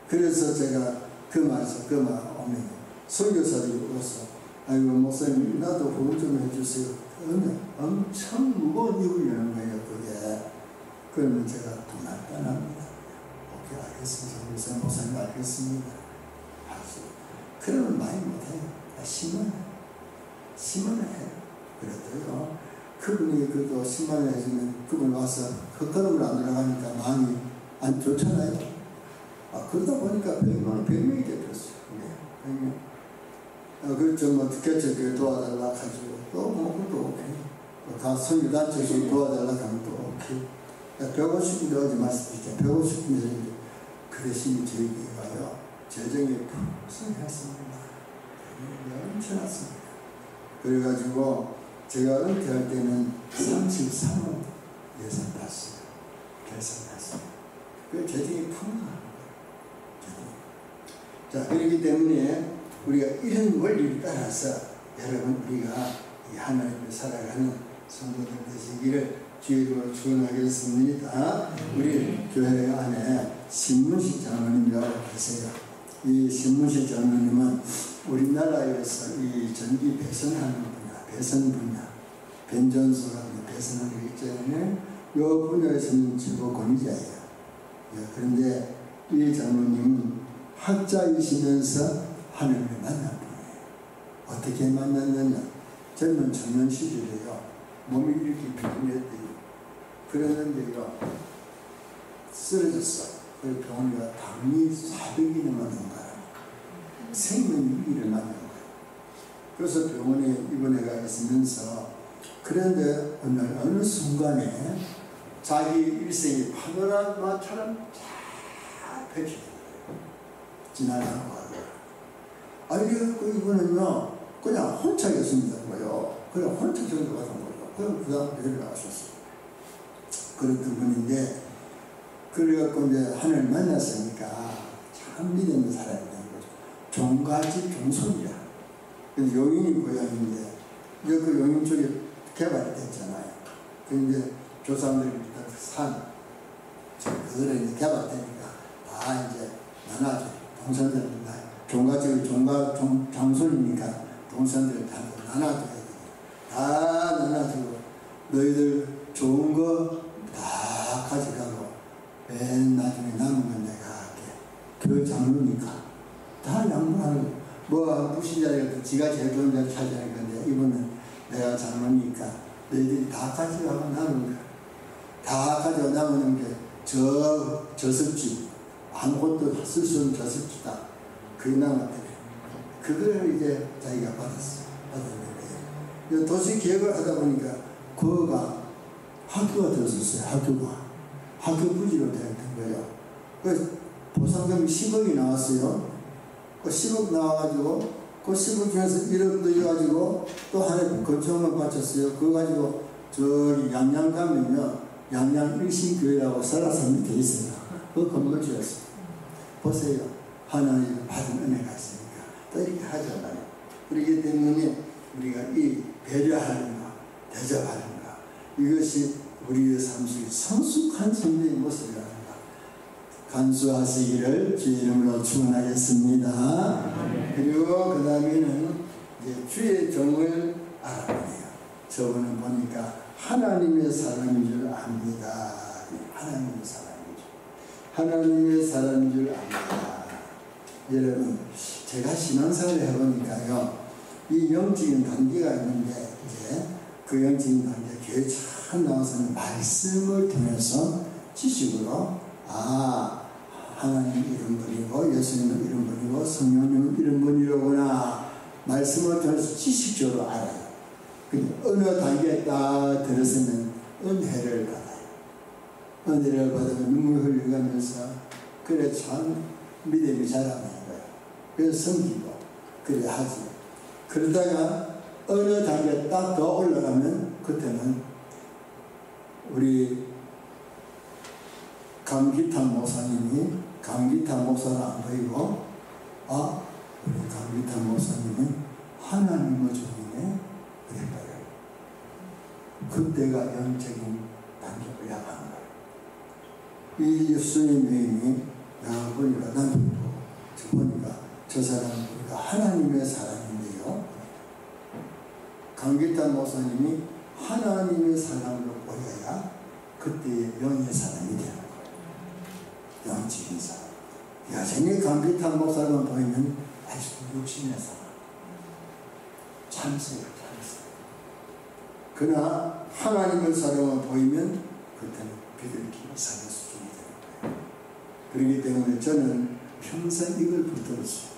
그래서 제가 그 말 오면 선교사들이 와서 아이고 목사님 나도 복음 좀 해주세요. 그러면 엄청 무거운 입을 여는 거예요 그게. 그러면 제가 두 말 떠납니다. 오케이 알겠습니다. 목사님 알겠습니다. 그러면 많이 못해요. 심원을 해요. 그래도요. 그분이 그래도 10만원 해주면 그분 와서 헛걸음을 안 들어가니까 마음이 안 좋잖아요. 그러다 보니까 100만원, 100명이 되었어요. 네, 100명. 그렇죠. 뭐 개척교회 도와달라 가지고 또 그것도 오케이. 다 선교단체에서 도와달라 하면 또 오케이. 150분들 어제 말씀드렸죠. 150분들 그 대신에 저희 교회가요. 재정이 풍성했습니다. 넘쳐났습니다. 그래가지고 제가 은퇴할 때는 33원 예산 받습니다. 계산했습니다. 그 재정이 풍성한 거예요. 자, 그렇기 때문에 우리가 이런 원리를 따라서 여러분 우리가 이 하나님을 살아가는 성도들 되시기를 주의로 축원하겠습니다. 우리 교회 안에 신문식 장로님이라고 계세요. 이 신문식 장로님은 우리나라에서 이 전기 배선하는 분야, 변전소라는 배선하는 게 있잖아요. 이 분야에서는 최고 권위자예요. 그런데 이 장로님은 학자이시면서 하나님을 만난 분이에요. 어떻게 만났느냐? 젊은 청년 시절에요. 몸이 이렇게 비근했대요. 그랬는데요. 쓰러졌어. 그 병원에 당이 400이 넘는 거야. 생명 위기를 만난 거예요. 그래서 병원에 입원해가 있으면서 그런데 어느 순간에 자기 일생이 파노라마처럼 쫙 펼쳐져요. 지나가고 하더라고요. 그래갖고 이분은요 그냥 혼자 계십니다. 그냥 혼자 정도 가는 거예요. 그럼 그 다음 내려가셨어요. 그랬던 분인데 그래갖고 이제 하나님을 만났으니까 참 믿음의 사람이 된 거죠. 종가지 종손이야. 요인이 고향인데 이제 그 용인 쪽에 개발이 됐잖아요. 그 이제 조상들이 산, 그거를 이제 개발되니까 다 이제 나눠줘. 동선들, 장손이니까 동선들 다 나눠줘야 돼. 다 나눠주고, 너희들 좋은 거 다 가져가고, 맨 나중에 남은 건 내가 할게. 그 장로니까 다 양보하는 거. 뭐 무신 자리가 지가 제일 좋은 자리 차지할 건데, 이분은 내가 장로니까 너희들이 다 가져가고 남은 거. 다 가져가 남은 게 저습지. 아무것도 쓸 수 없는 저습지다. 그게 남았더래. 그걸 이제 자기가 받았는 거예요. 도시 계획을 하다 보니까 그거가 학교가 들었었어요. 학교 부지로 되었던 거예요. 그 보상금이 10억이 나왔어요. 그 10억 나와가지고 그 10억 중에서 1억 넣어가지고 또 하나 건축만 바쳤어요. 그거 가지고 저기 양양 가면요, 양양 일신교회라고 설화산 밑에 있어요. 그 건물 지었어요. 보세요. 하나님 받은 은혜가 있으니까 또 이렇게 하잖아요. 그렇기 때문에 우리가 이 배려하는 것, 대접하는 것, 이것이 우리의 삶 속에 성숙한 성도의 모습이라는 것, 간수하시기를 주의 이름으로 축원하겠습니다. 그리고 그 다음에는 이제 주의 종을 알아보네요. 저분은 보니까 하나님의 사람인 줄 압니다. 하나님의 사람인 줄. 하나님의 사람인 줄 압니다. 여러분, 제가 신앙생활을 해보니까요, 이 영적인 단계가 있는데, 이제 그 영적인 단계, 교회 참 나와서는 말씀을 통해서 지식으로, 하나님 이런 분이고, 예수님은 이런 분이고, 성령님은 이런 분이로구나, 말씀을 통해서 지식적으로 알아요. 근데 어느 단계에 딱 들어서면 은혜를 받아요. 은혜를 받으면 눈물 흘려가면서, 그래 참 믿음이 자라나는 거예요. 그래서 섬기고, 그래 하지. 그러다가 어느 단계 딱 더 올라가면 그때는 우리 감기탄 목사님이, 감기탄 목사는 안 보이고, 우리 감기탄 목사님은 하나님의 종이네, 그래봐요. 그때가 영적인 단계로 올라가는 거예요. 이 예수님이 나 보니까, 나는 보니까 저 사람은 우리가 하나님의 사람인데요, 감기탄 목사님이 하나님의 사람으로 보여야 그때의 영의 사람이 되는 거예요. 영적인 사람. 여전히 감기탄 목사만 보이면 아직도 육신의 사람. 참새요, 참새. 그러나 하나님의 사람만 보이면 그때는 비둘기 이상의 수준이 되는 거예요. 그렇기 때문에 저는 평생 이걸 붙들었어요.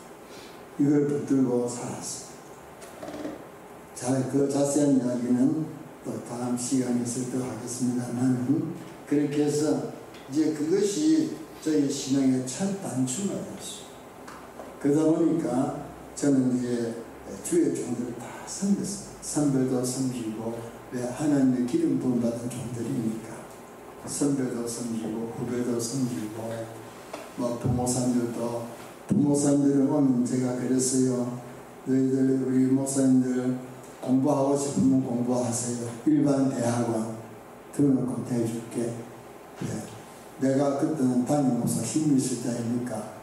이걸 붙들고 살았어요. 자, 그 자세한 이야기는 또 다음 시간에 있을 때 하겠습니다만, 그렇게 해서 이제 그것이 저희 신앙의 첫 단추가 되었어요. 그러다 보니까 저는 이제 주의 종들을 다 섬겼어요. 선별도 섬기고, 왜 하나님의 기름 부음 받은 종들이니까 선별도 섬기고, 후배도 섬기고, 뭐 부모님들은 오면 제가 그랬어요. 너희들 우리 목사님들 공부하고 싶으면 공부하세요. 일반 대학원 등록금 대줄게. 내가 그때는 담임 목사 힘이 있을 때니까,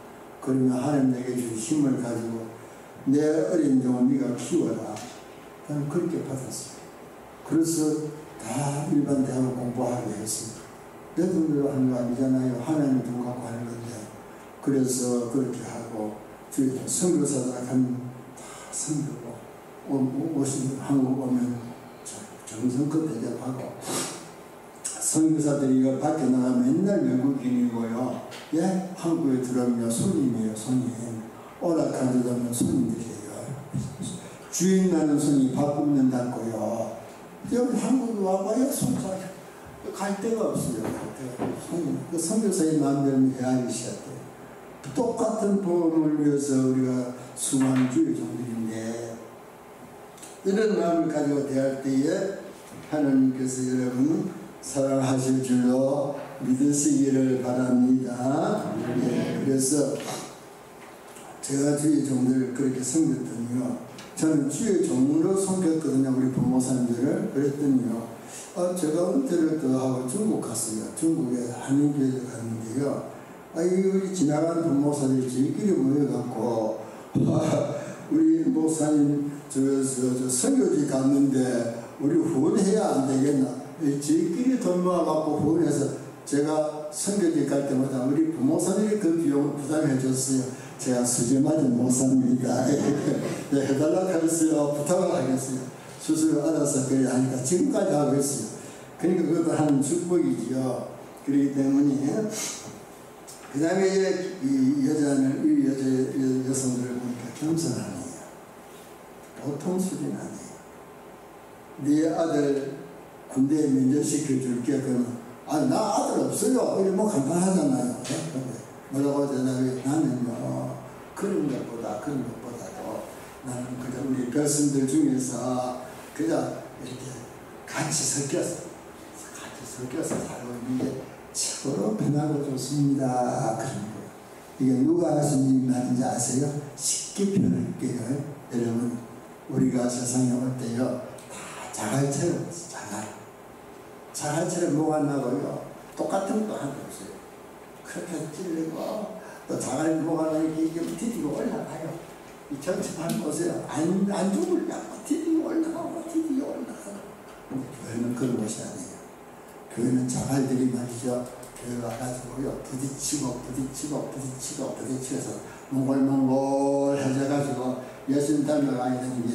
그러면 하나님 내게 주신 힘을 가지고 내 어린 종을 네가 키워라. 저는 그렇게 받았어요. 그래서 다 일반 대학원 공부하게 했어요. 내 돈으로 하는 거 아니잖아요. 하나님 돈 갖고 하는 건데. 그래서 그렇게 하고, 주의 선교사들 하면 다 선교고, 한국 오면 정성껏 대접하고, 선교사들이 이걸 밖에 나가면 맨날 외국인이고요. 예? 한국에 들어오면 손님이에요, 손님. 오락한 데 오면 손님들이에요. 주인 나는 손이 밥 굽는다고요. 여기 한국에 와봐야 손자 갈 데가 없어요. 그 선교사의 마음대로 헤아리셔야 돼요. 똑같은 복음을 위해서 우리가 수많은 주의 종들인데, 이런 마음을 가지고 대할 때에 하나님께서 여러분 사랑하실 줄로 믿으시기를 바랍니다. 예, 그래서 제가 주의 종들을 그렇게 섬겼더니요. 저는 주의 종으로 섬겼거든요. 우리 부모사님들을. 그랬더니요. 제가 은퇴를 또 하고 중국 갔어요. 중국에 한인교회에 갔는데요. 우리 지나가는 부모사들이 저희끼리 모여갖고 우리 목사님 저 선교지 갔는데 우리 후원해야 안 되겠나. 저희끼리 돈 모아갖고 후원해서 제가 선교지 갈 때마다 우리 부모사들이 그 비용을 부담해 줬어요. 제가 수제 맞은 목사입니다. 해달라고 하겠어요. 부탁을 하겠어요. 수술을 알아서 그래 하니까 지금까지 하고 있어요. 그러니까 그것도 하는 축복이지요. 그렇기 때문에 그 다음에 이 여성들을 보니까 겸손하네요. 보통 수준 아니에요. 네 아들 군대에 면접시켜 줄게. 그러면 나 아들 없어요. 이래 뭐 간단하잖아요. 뭐라고 대답해? 나는요 그런 것보다도 나는 그저 우리 백성들 중에서 그저 이렇게 같이 섞여서 살고 있는 게 최고로 편하고 좋습니다. 그런 거예요. 이게 누가 하신 말인지 아세요? 쉽게 표현할게요. 여러분, 우리가 세상에 올 때요, 다 자갈처럼 자갈처럼 뭐가 나고요, 똑같은 것도 하나 없어요. 그렇게 찔리고 또 자갈 뭐가 나고 이게 디디고 올라가요. 이 전체만 보세요. 안 죽으려고 디디고 올라가고 디디고 올라가고. 교회는 그런 것이 아니에요. 교회는 자갈들이 말이죠. 교회 와가지고요, 부딪히고 부딪혀서 몽골 해져가지고 예수님 닮아가야 되는 게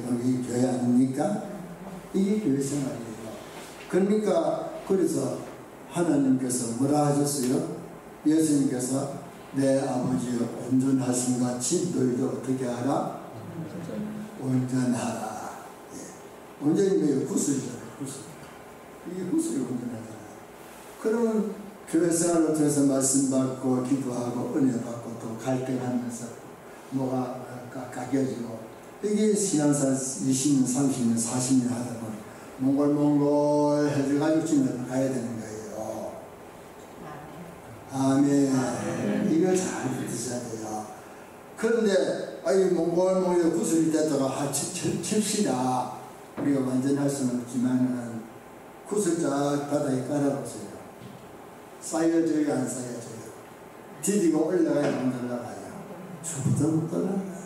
거기 교회 아닙니까? 이게 교회 생활이에요. 그러니까 그래서 하나님께서 뭐라 하셨어요? 예수님께서 내 아버지여 온전하신 같이 너희도 어떻게 하라? 온전하라. 예. 온전히 뭐예요? 구슬이잖아요. 구슬. 이게 구슬이 온전하잖아요. 그러면 교회 생활을 통해서 말씀 받고 기도하고 은혜 받고 또 갈등하면서 뭐가 깎여지고 이게 신앙생활 20년, 30년, 40년 하다 보면 몽골 해져가지고 지금 가야 되는 거예요. 아멘. 이걸 잘 믿으셔야 돼요. 그런데 몽골 구슬이 됐다가 칩시다. 우리가 완전히 할 수는 없지만은 구슬 쫙 바닥에 깔아보세요. 쌓여져요, 안 쌓여져요? 디디고 올라가요, 안 올라가요? 죽어도 못 올라가요.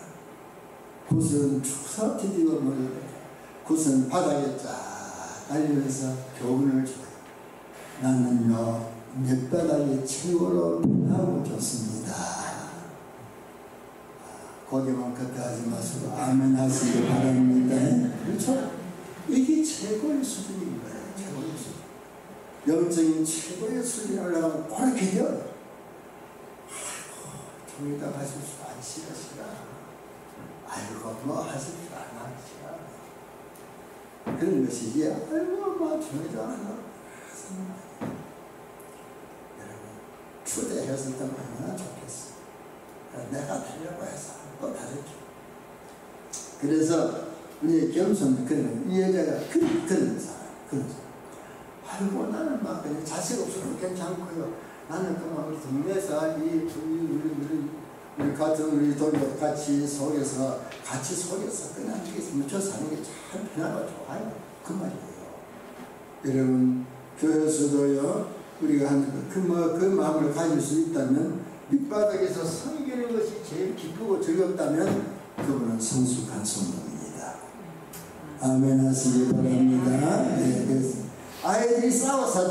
구슬은 축사 디디고 올라가요. 구슬은 바닥에 쫙 깔리면서 교훈을 줘요. 나는요, 밑바닥이 최고로 편하고 좋습니다. 고개만 걷게 하지 마시고 아멘 하시기 바랍니다. 그렇죠? 이게 최고의 수준인 거예요. 최고의 수준. 영적인 최고의 수준에 올라가면 그렇게 돼요. 아이고, 종이다 하실 수 안 싫으시라. 아이고, 뭐 하실 줄 안 하시라. 그런 것이지. 아이고, 뭐 종이다 하나. 여러분, 초대했을 때 얼마나 좋겠어. 내가 되려고 해서 또 다르죠. 그래서 우리 겸손은 그런 이 여자가 그런 사람. 아이고 나는 막 그냥 자식 없어도 괜찮고요. 나는 그만 우리 동네에서 우리 같은 우리 동료 같이 속여서 그냥 이렇게 묻혀 사는 게 참 편하고 좋아요. 그 말이에요. 여러분 교회에서도요 우리가 하는 그 마음을 가질 수 있다면 밑바닥에서 섬기는 것이 제일 기쁘고 즐겁다면 그분은 성숙한 성도입니다. 아멘 하시기 바랍니다. 네, 그래서 아이들이 싸워서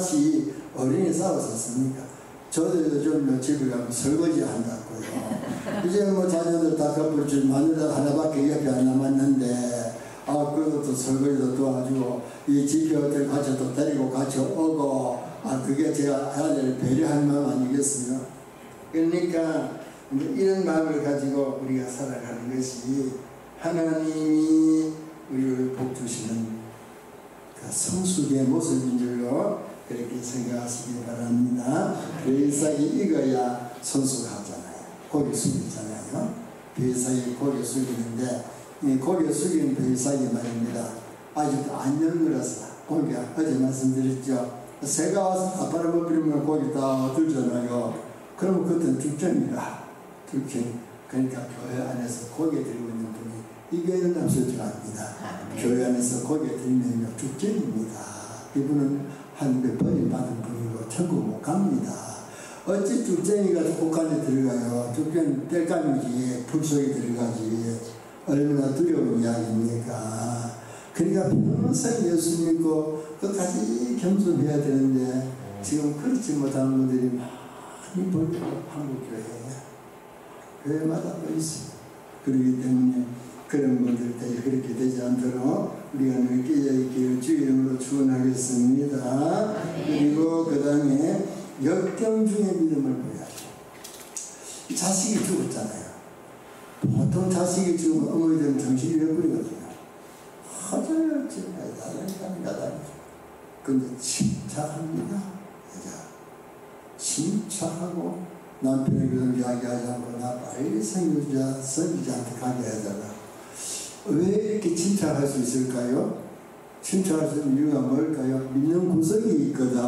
어린이 싸워서 씁니까? 저도 요즘 며칠 가면 설거지 한다고요. 이제 뭐 자녀들 다 갚을 줄 마누라 하나밖에 옆에 안 남았는데 그래도 또 설거지도 도와주고 이 집회들 같이 또 데리고 같이 오고 그게 제가 아이들을 배려하는 마음 아니겠어요? 그러니까 이런 마음을 가지고 우리가 살아가는 것이 하나님이 우리를 복주시는 그 성숙의 모습인 줄로 그렇게 생각하시기 바랍니다. 베이삭이 익어야 성숙하잖아요. 고개 숙이잖아요. 베이삭이 고개 숙이는데 이 고개 숙이는 베이삭이 말입니다. 아직도 안 열물어서 고기가 어제 말씀드렸죠. 새가 와서 다 빨아먹으면 고기 다 들잖아요. 그러면 그때는 죽전이라. 죽전. 그러니까 교회 안에서 고개 들고 있는 분이 이교회는 없을 줄 압니다. 교회 안에서 고개 들면 죽전입니다. 이분은 한 몇 번이 받은 분이고 천국 못 갑니다. 어찌 죽전이가 곳간에 들어가요. 죽전 땔감이지 불 속에 들어가지. 얼마나 두려운 이야기입니까? 그러니까 평생 예수 믿고 끝까지 겸손해야 되는데 지금 그렇지 못하는 분들이 많이 보이고 한국교회에 교회마다 또 있어요. 그렇기 때문에 그런 분들한테 그렇게 되지 않도록 우리가 늘 깨어있기를 주의 이름으로 축원하겠습니다. 그리고 그 다음에 역경 중에 믿음을 보여야죠. 자식이 죽었잖아요. 보통 자식이 죽으면 어머니들은 정신이 잃어버리거든요. 하자야지, 근데 침착합니다. 여자. 침착하고 남편이 그런 이야기하지 않고 나 빨리 선지자한테 가게 하잖아. 왜 이렇게 침착할 수 있을까요? 침착할 수 있는 이유가 뭘까요? 믿는 구석이 있거든.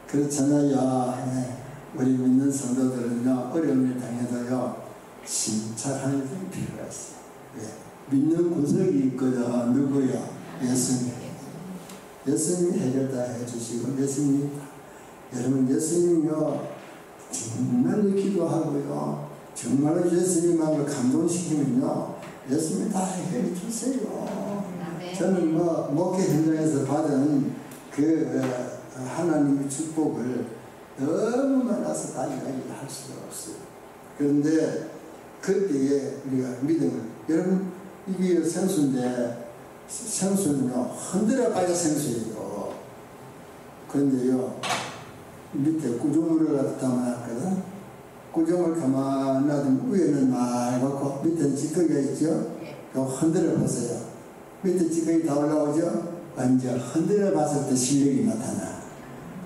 그렇잖아요. 우리 믿는 성도들은요, 어려움을 당해도요, 침착하는 필요가 있어요. 왜? 믿는 구석이 있거든. 누구야? 예수님. 예수님이 해결 다 해주시고, 예수님, 여러분, 예수님요, 정말로 기도하고요, 정말로 예수님하고 감동시키면요, 예수님이 다 해결해 주세요. 저는 목회 현장에서 받은 그 하나님의 축복을 너무 많아서 다 이야기할 수가 없어요. 그런데 그때에 우리가 믿음을, 여러분, 이게 생수인데, 생수는요, 흔들어 봐야 생수예요. 그런데요, 밑에 구조물을 담아놨거든. 구조물 가만히 놔두면 위에는 맑고 밑에는 찌꺼기가 있죠. 그거 흔들어 보세요. 밑에 찌꺼기 다 올라오죠. 완전 흔들어 봤을 때 실력이 나타나.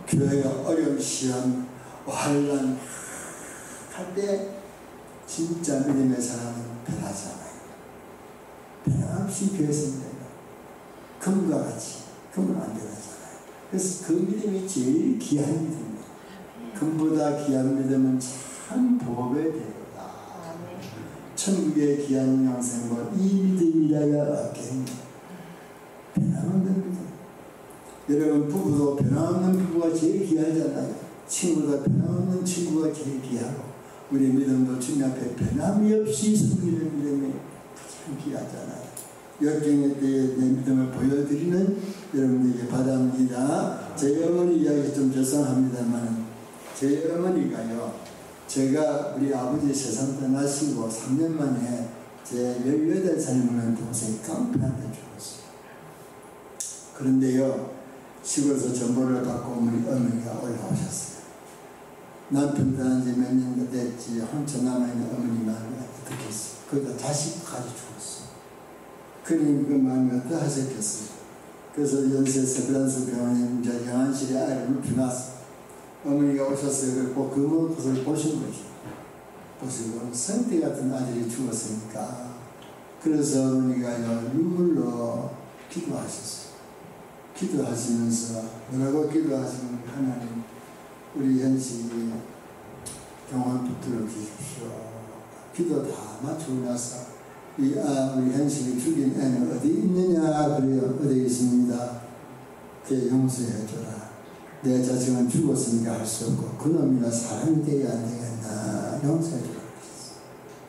교회 어려운 시험, 환난 할 때 진짜 믿음의 사람은 변하지 않아요. 변함없이 교회에서는 금과 같이 금은 안 변하잖아요. 그래서 그 믿음이 제일 귀한 믿음이에요. 금보다 귀한 믿음은 참 복의 대로다. 천국의 귀한 영생을 이 믿음이라야 얻겠네. 변함없는 믿음. 여러분, 부부도 변함없는 부부가 제일 귀하잖아요. 친구도 변함없는 친구가 제일 귀하고, 우리 믿음도 주님 앞에 변함이 없이 섬기는 믿음이 가장 귀하잖아요. 역경의 때에 내 믿음을 보여드리는 여러분들에게 바랍니다. 제 어머니 이야기 좀 죄송합니다만, 제 어머니가요, 제가 우리 아버지 세상 떠나시고 3년 만에 제 18살 먹는 동생이 깡패한테 죽었어요. 그런데요, 시골에서 전보를 받고 어머니가 올라오셨어요. 남편 떠난 지 몇 년 됐지, 혼자 남아있는 어머니 마음이 어떻게 했어요? 그러다 자식까지 죽었어요. 그러니 그 마음이 어떠하셨겠어요? 그래서 연세 세브란스 병원에 이제 영안실에 아이를 눕혀놨어요. 어머니가 오셨어요. 꼭 그것을 보신 거죠. 보시고 성태 같은 아들이 죽었으니까. 그래서 어머니가 눈물로 기도하셨어요. 기도하시면서 뭐라고 기도하시면, 하나님 우리 현식이 병원 붙들어 주십시오. 기도 다 마치고 나서 우리 현식이 죽인 애는 어디 있느냐 그래요. 어디 있습니다. 걔 용서해 줘라. 내 자식은 죽었으니까 할 수 없고 그놈이나 사람이 되어야 안 되겠나. 용서해 주라 그랬어요.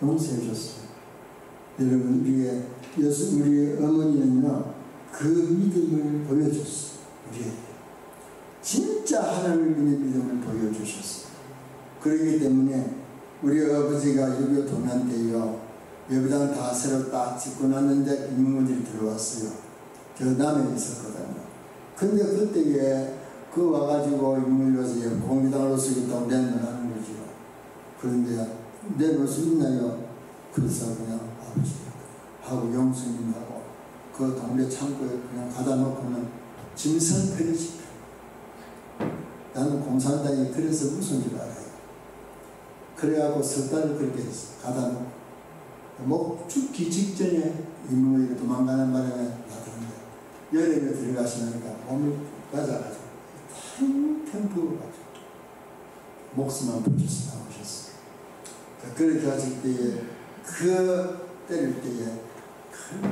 용서해 줬어요. 여러분, 우리 어머니는요, 그 믿음을 보여줬어요. 우리에게 진짜 하나님을 믿는 믿음을 보여주셨어요. 그렇기 때문에 우리 아버지가 6.25 도난 때요, 예배당 다 새로 딱 짓고 났는데 인물들이 들어왔어요. 저 남해 있었거든요. 근데 그때에 그 와가지고 인물이 와서 공유당으로서 있다고 내놓으라는 거죠. 그런데 내놓을 수 있나요? 그래서 그냥 아버지하고 영수님하고 그 동네 창고에 그냥 가다 놓고는 짐승 편이지. 나는 공산당이 그래서 무슨 줄 알아요. 그래갖고 석 달을 그렇게 가다 놓고 죽기 직전에 인물이 도망가는 바람에 나타납니다. 여름에 들어가시니까 몸이 맞아가지고 탱탱 부어가지고 목숨만 붙여서 나오셨어요. 그렇게 하실 때에 그 때릴 때에 큰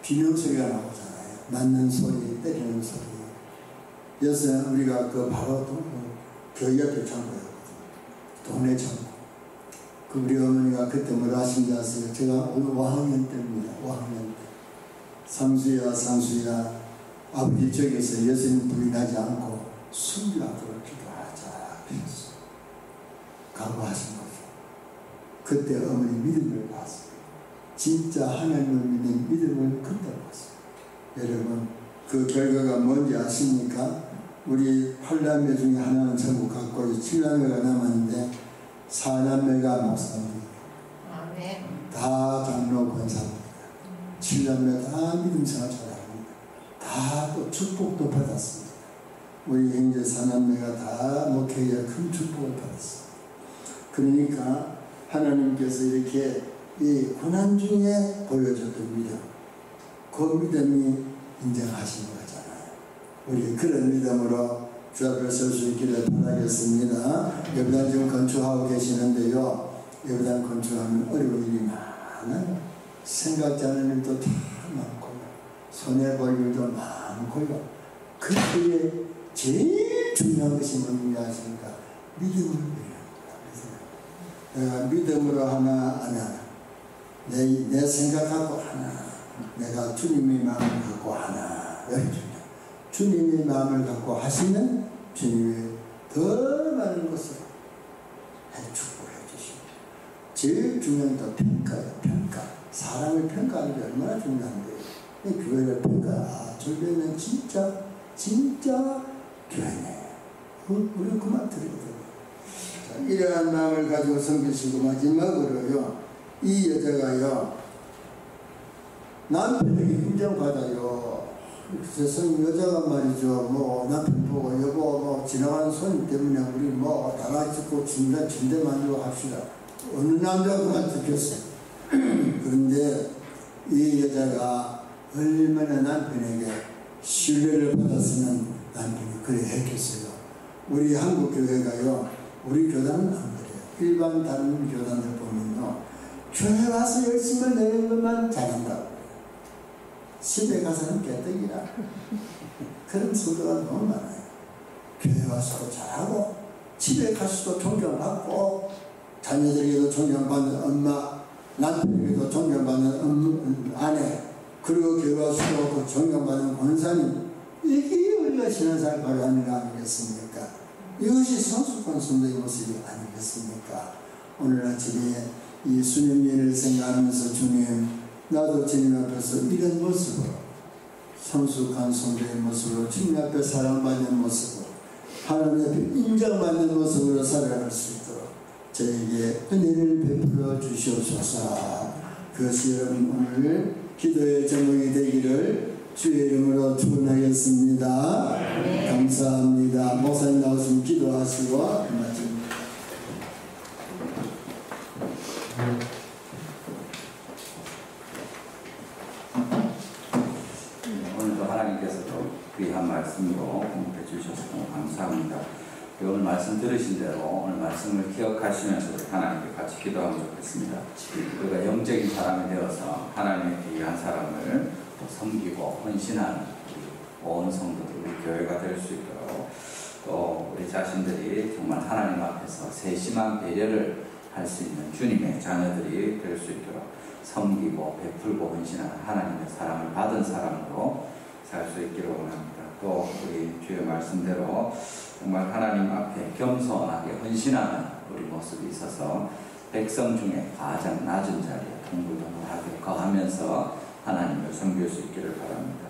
비명소리가 나오잖아요. 맞는 소리, 때리는 소리. 그래서 우리가 그 바로 교회 옆에 창고였거든요. 동네 창고. 그 우리 어머니가 그때 뭐라 하신지 아세요? 제가 오늘 5학년 때입니다. 5학년 때. 상수야 아버지 쪽에서 예수님 불이 나지 않고 순교하도록 기도하자. 그래서 각오하신 거죠. 그때 어머니 믿음을 봤어요. 진짜 하나님을 믿는 믿음을 그때 봤어요. 여러분 그 결과가 뭔지 아십니까? 우리 8남매 중에 하나는 전부 갖고 7남매가 남았는데 4남매가 목사입니다. 다 장로 권사입니다. 7남매 다 믿음 생활 잘합니다. 다 또 축복도 받았습니다. 우리 형제 4남매가 다 목회에 큰 축복을 받았습니다. 그러니까 하나님께서 이렇게 이 고난 중에 보여줬던 믿음, 그 믿음이 인정하신 거잖아요. 우리 그런 믿음으로 주 앞에 설 수 있기를 바라겠습니다. 예배당 지금 건축하고 계시는데요. 예배당 건축하면 어려운 일이 많아요. 생각지 않은 일도 다 많고요. 손해볼 일도 많고요. 그때에 제일 중요한 것이 뭔지 아십니까? 믿음을 드려야 합니다. 내가 믿음으로 하나 안 하나, 내 생각 갖고 하나, 내가 주님의 마음을 갖고 하나, 주님의 마음을 갖고 하시면 주님이 더 많은 것을 축복해 주십니다. 제일 중요한 건 평가예요. 평가. 사람을 평가하는 게 얼마나 중요한데요. 교회를 평가. 저 교회는 진짜 교회네. 우리는 그만 들거든요. 이러한 마음을 가지고 섬기시고 마지막으로요. 이 여자가요. 남편에게 인정받아요. 세상 여자가 말이죠. 뭐 남편 보고 여보 뭐 지나가는 손님 때문에 우리 뭐 다 같이 침대 만들고 합시다. 어느 남자가 그만 듣겠어요. 그런데 이 여자가 얼마나 남편에게 신뢰를 받았으면 남편이 그래 했겠어요. 우리 한국 교회가요. 우리 교단은 안 그래요. 일반 다른 교단들 보면요. 교회 와서 열심히 내는 것만 잘한다고. 집에 가서는 깨떡이라. 그런 성도가 너무 많아요. 교회 와서도 잘하고 집에 가서도 존경받고 자녀들에게도 존경받는 엄마, 남편에게도 존경받는 아내, 그리고 교회 와서도 존경받는 권사님. 이게 우리가 신앙생활 바로 하는 거 아니겠습니까? 이것이 성숙한 성도의 모습이 아니겠습니까? 오늘 아침에 이 수념예를 생각하면서 주님, 나도 주님 앞에서 이런 모습으로 성숙한 성도의 모습으로 주님 앞에 사랑받는 모습으로 하나님 앞에 인정받는 모습으로 살아갈 수 있도록 저에게 은혜를 베풀어 주시옵소서. 그것이 여러분 오늘 기도의 제목이 되기를 주의 이름으로 축원하겠습니다. 감사합니다. 목사님 나오시면 기도하시고 마칩니다. 오늘도 하나님께서도 귀한 말씀으로 공급해 주셔서 너무 감사합니다. 오늘 말씀 들으신 대로 오늘 말씀을 기억하시면서 하나님께 같이 기도하면 좋겠습니다. 우리가 영적인 사람이 되어서 하나님의 귀한 사람을 섬기고 헌신하는 온 성도들, 우리 교회가 될 수 있도록 또 우리 자신들이 정말 하나님 앞에서 세심한 배려를 할 수 있는 주님의 자녀들이 될 수 있도록 섬기고 베풀고 헌신하는 하나님의 사랑을 받은 사람으로 살 수 있기를 원합니다. 또 우리 주의 말씀대로 정말 하나님 앞에 겸손하게 헌신하는 우리 모습이 있어서 백성 중에 가장 낮은 자리에 동글동글하게 거하면서 하나님을 섬길 수 있기를 바랍니다.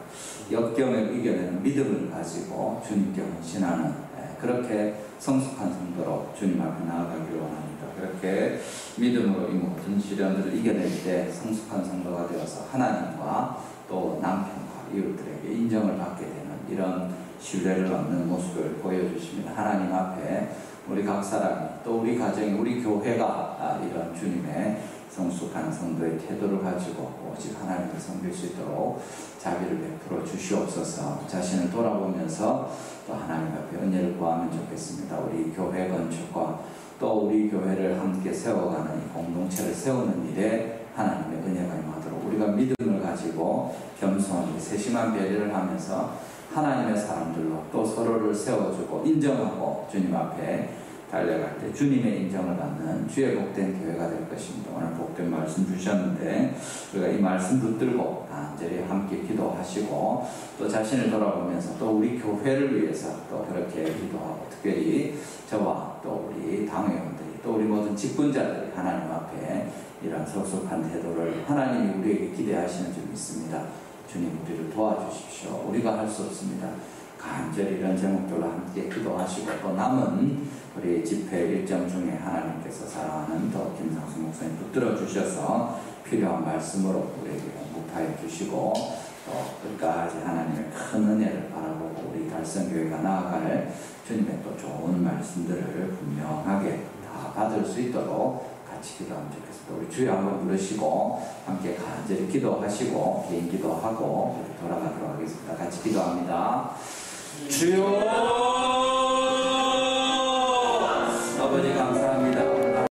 역경을 이겨내는 믿음을 가지고 주님께 헌신하는 그렇게 성숙한 성도로 주님 앞에 나아가기를 원합니다. 그렇게 믿음으로 이 모든 시련들을 이겨낼 때 성숙한 성도가 되어서 하나님과 또 남편과 이웃들에게 인정을 받게 되는 이런 신뢰를 얻는 모습을 보여주십니다. 하나님 앞에 우리 각 사람이 또 우리 가정이 우리 교회가 이런 주님의 성숙한 성도의 태도를 가지고 오직 하나님을 섬길 수 있도록 자비를 베풀어 주시옵소서. 자신을 돌아보면서 또 하나님 앞에 은혜를 구하면 좋겠습니다. 우리 교회 건축과 또 우리 교회를 함께 세워가는 이 공동체를 세우는 일에 하나님의 은혜가 임하도록 우리가 믿음을 가지고 겸손히 세심한 배려를 하면서 하나님의 사람들로 또 서로를 세워주고 인정하고 주님 앞에 달려갈 때 주님의 인정을 받는 주의 복된 교회가 될 것입니다. 오늘 복된 말씀 주셨는데 우리가 이 말씀 붙들고 간절히 함께 기도하시고 또 자신을 돌아보면서 또 우리 교회를 위해서 또 그렇게 기도하고 특별히 저와 또 우리 당회원들이 또 우리 모든 직분자들이 하나님 앞에 이런 성숙한 태도를 하나님이 우리에게 기대하시는 줄 믿습니다. 주님 우리를 도와주십시오. 우리가 할 수 없습니다. 간절히 이런 제목들로 함께 기도하시고 또 남은 우리 집회 일정 중에 하나님께서 사랑하는 또 김상수 목사님 붙들어 주셔서 필요한 말씀으로 우리에게 공급하여 주시고 또 끝까지 하나님의 큰 은혜를 바라보고 우리 달성교회가 나아갈 주님의 또 좋은 말씀들을 분명하게 다 받을 수 있도록 같이 기도하면 좋겠습니다. 우리 주여 한번 부르시고 함께 간절히 기도하시고 개인 기도하고 돌아가도록 하겠습니다. 같이 기도합니다. 주여